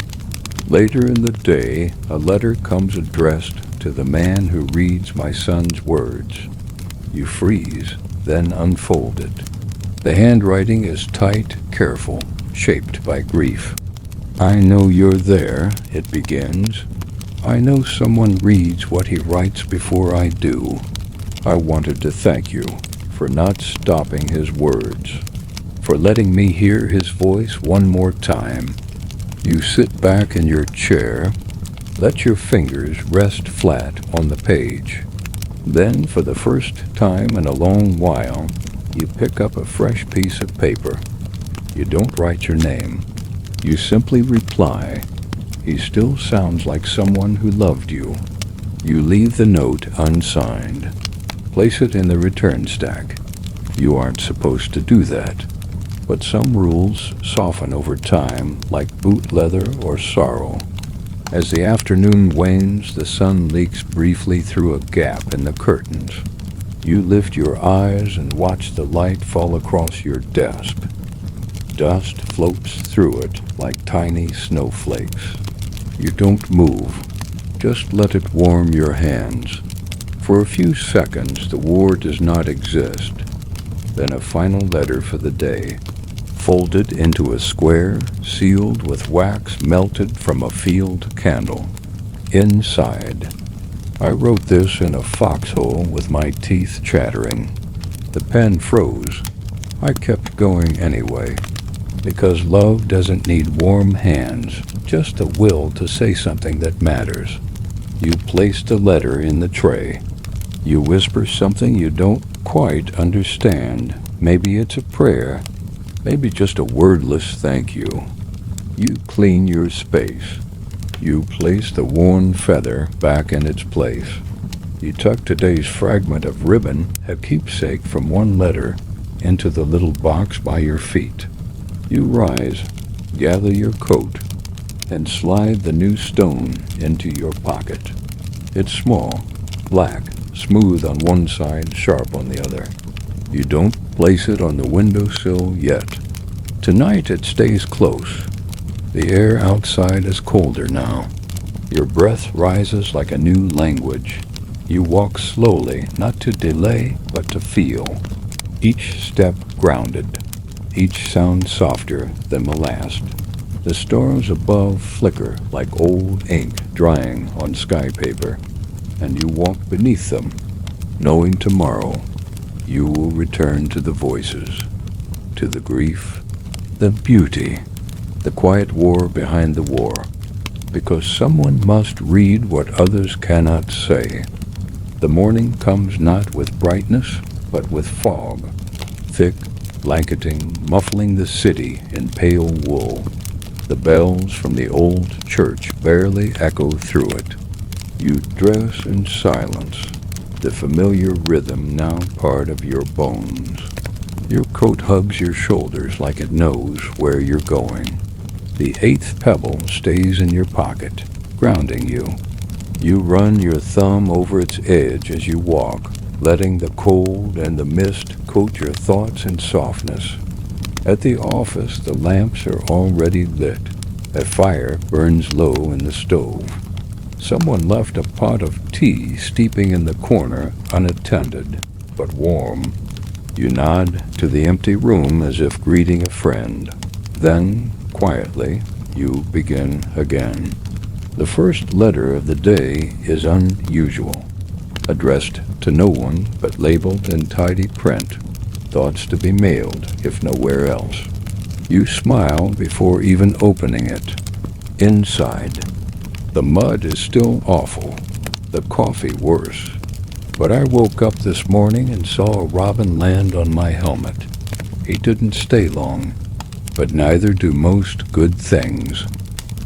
Later in the day, a letter comes addressed to the man who reads my son's words. You freeze, then unfold it. The handwriting is tight, careful, shaped by grief. I know you're there, it begins. I know someone reads what he writes before I do. I wanted to thank you for not stopping his words, for letting me hear his voice one more time. You sit back in your chair, let your fingers rest flat on the page. Then, for the first time in a long while, you pick up a fresh piece of paper. You don't write your name. You simply reply. He still sounds like someone who loved you. You leave the note unsigned. Place it in the return stack. You aren't supposed to do that, but some rules soften over time, like boot leather or sorrow. As the afternoon wanes, the sun leaks briefly through a gap in the curtains. You lift your eyes and watch the light fall across your desk. dust floats through it like tiny snowflakes. You don't move. Just let it warm your hands. For a few seconds, the war does not exist. Then a final letter for the day, folded into a square, sealed with wax melted from a field candle. Inside. I wrote this in a foxhole with my teeth chattering. The pen froze. I kept going anyway, because love doesn't need warm hands, just the will to say something that matters. You place the letter in the tray. You whisper something you don't quite understand. Maybe it's a prayer, maybe just a wordless thank you. You clean your space. You place the worn feather back in its place. You tuck today's fragment of ribbon, a keepsake from one letter, into the little box by your feet. You rise, gather your coat, and slide the new stone into your pocket. It's small, black, smooth on one side, sharp on the other. You don't place it on the windowsill yet. Tonight it stays close. The air outside is colder now. Your breath rises like a new language. You walk slowly, not to delay, but to feel. Each step grounded. Each sound softer than the last. The stars above flicker like old ink drying on sky paper, and you walk beneath them, knowing tomorrow you will return to the voices, to the grief, the beauty, the quiet war behind the war, because someone must read what others cannot say. The morning comes not with brightness, but with fog, thick, blanketing, muffling the city in pale wool. The bells from the old church barely echo through it. You dress in silence, the familiar rhythm now part of your bones. Your coat hugs your shoulders like it knows where you're going. The eighth pebble stays in your pocket, grounding you. You run your thumb over its edge as you walk, letting the cold and the mist coat your thoughts in softness. At the office, the lamps are already lit. A fire burns low in the stove. Someone left a pot of tea steeping in the corner, unattended, but warm. You nod to the empty room as if greeting a friend. Then, quietly, you begin again. The first letter of the day is unusual. Addressed to no one, but labeled in tidy print. Thoughts to be mailed, if nowhere else. You smile before even opening it. Inside, the mud is still awful, the coffee worse. But I woke up this morning and saw a robin land on my helmet. He didn't stay long, but neither do most good things.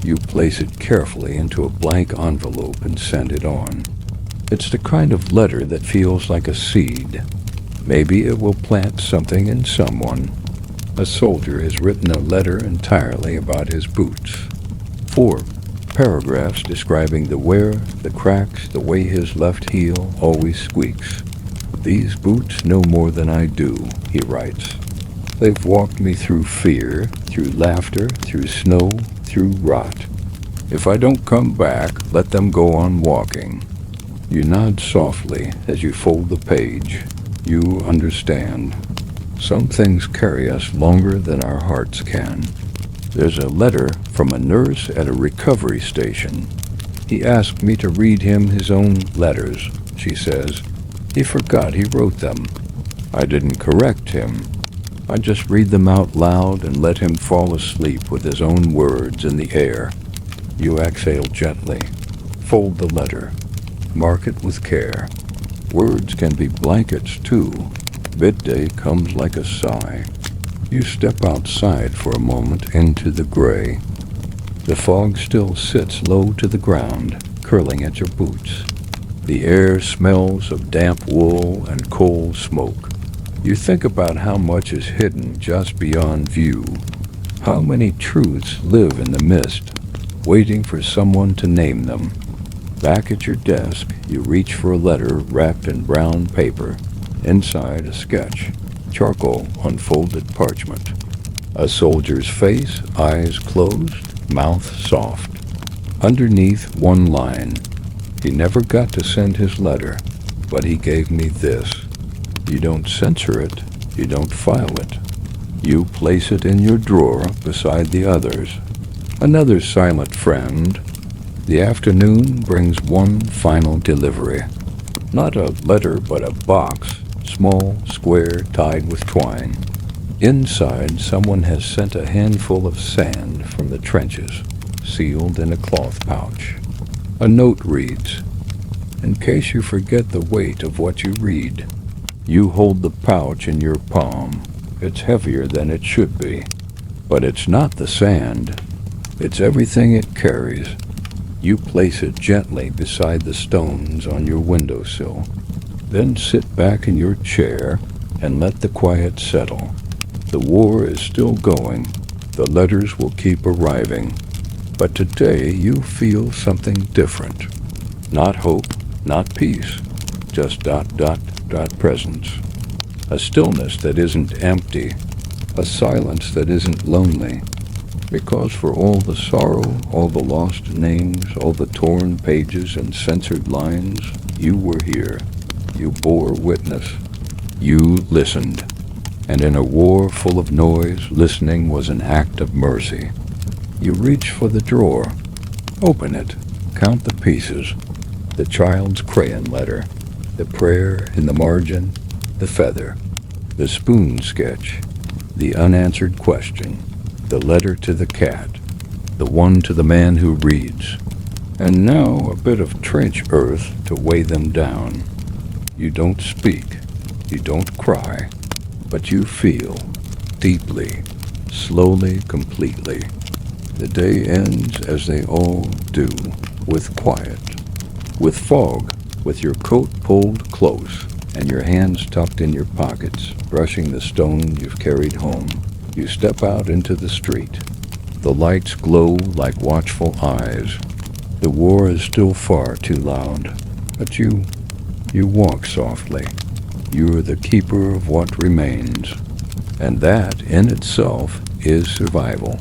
You place it carefully into a blank envelope and send it on. It's the kind of letter that feels like a seed. Maybe it will plant something in someone. A soldier has written a letter entirely about his boots. 4 paragraphs describing the wear, the cracks, the way his left heel always squeaks. These boots know more than I do, he writes. They've walked me through fear, through laughter, through snow, through rot. If I don't come back, let them go on walking. You nod softly as you fold the page. You understand. Some things carry us longer than our hearts can. There's a letter from a nurse at a recovery station. He asked me to read him his own letters, she says. He forgot he wrote them. I didn't correct him. I just read them out loud and let him fall asleep with his own words in the air. You exhale gently. Fold the letter. Mark it with care. Words can be blankets, too. Midday comes like a sigh. You step outside for a moment into the gray. The fog still sits low to the ground, curling at your boots. The air smells of damp wool and coal smoke. You think about how much is hidden just beyond view. How many truths live in the mist, waiting for someone to name them. Back at your desk, you reach for a letter wrapped in brown paper. Inside, a sketch, charcoal on folded parchment. A soldier's face, eyes closed, mouth soft. Underneath one line, he never got to send his letter, but he gave me this. You don't censor it, you don't file it. You place it in your drawer beside the others. Another silent friend. The afternoon brings one final delivery. Not a letter, but a box, small, square, tied with twine. Inside, someone has sent a handful of sand from the trenches, sealed in a cloth pouch. A note reads, "In case you forget the weight of what you read." You hold the pouch in your palm. It's heavier than it should be. But it's not the sand. It's everything it carries. You place it gently beside the stones on your windowsill. Then sit back in your chair and let the quiet settle. The war is still going. The letters will keep arriving. But today you feel something different. Not hope, not peace, just ... presence. A stillness that isn't empty, a silence that isn't lonely. Because for all the sorrow, all the lost names, all the torn pages and censored lines, you were here. You bore witness. You listened. And in a war full of noise, listening was an act of mercy. You reach for the drawer. Open it. Count the pieces. The child's crayon letter. The prayer in the margin. The feather. The spoon sketch. The unanswered question. The letter to the cat. The one to the man who reads. And now a bit of trench earth to weigh them down. You don't speak. You don't cry. But you feel. Deeply. Slowly, completely. The day ends as they all do. With quiet. With fog. With your coat pulled close. And your hands tucked in your pockets, brushing the stone you've carried home. You step out into the street. The lights glow like watchful eyes. The war is still far too loud, but you walk softly. You're the keeper of what remains, and that in itself is survival.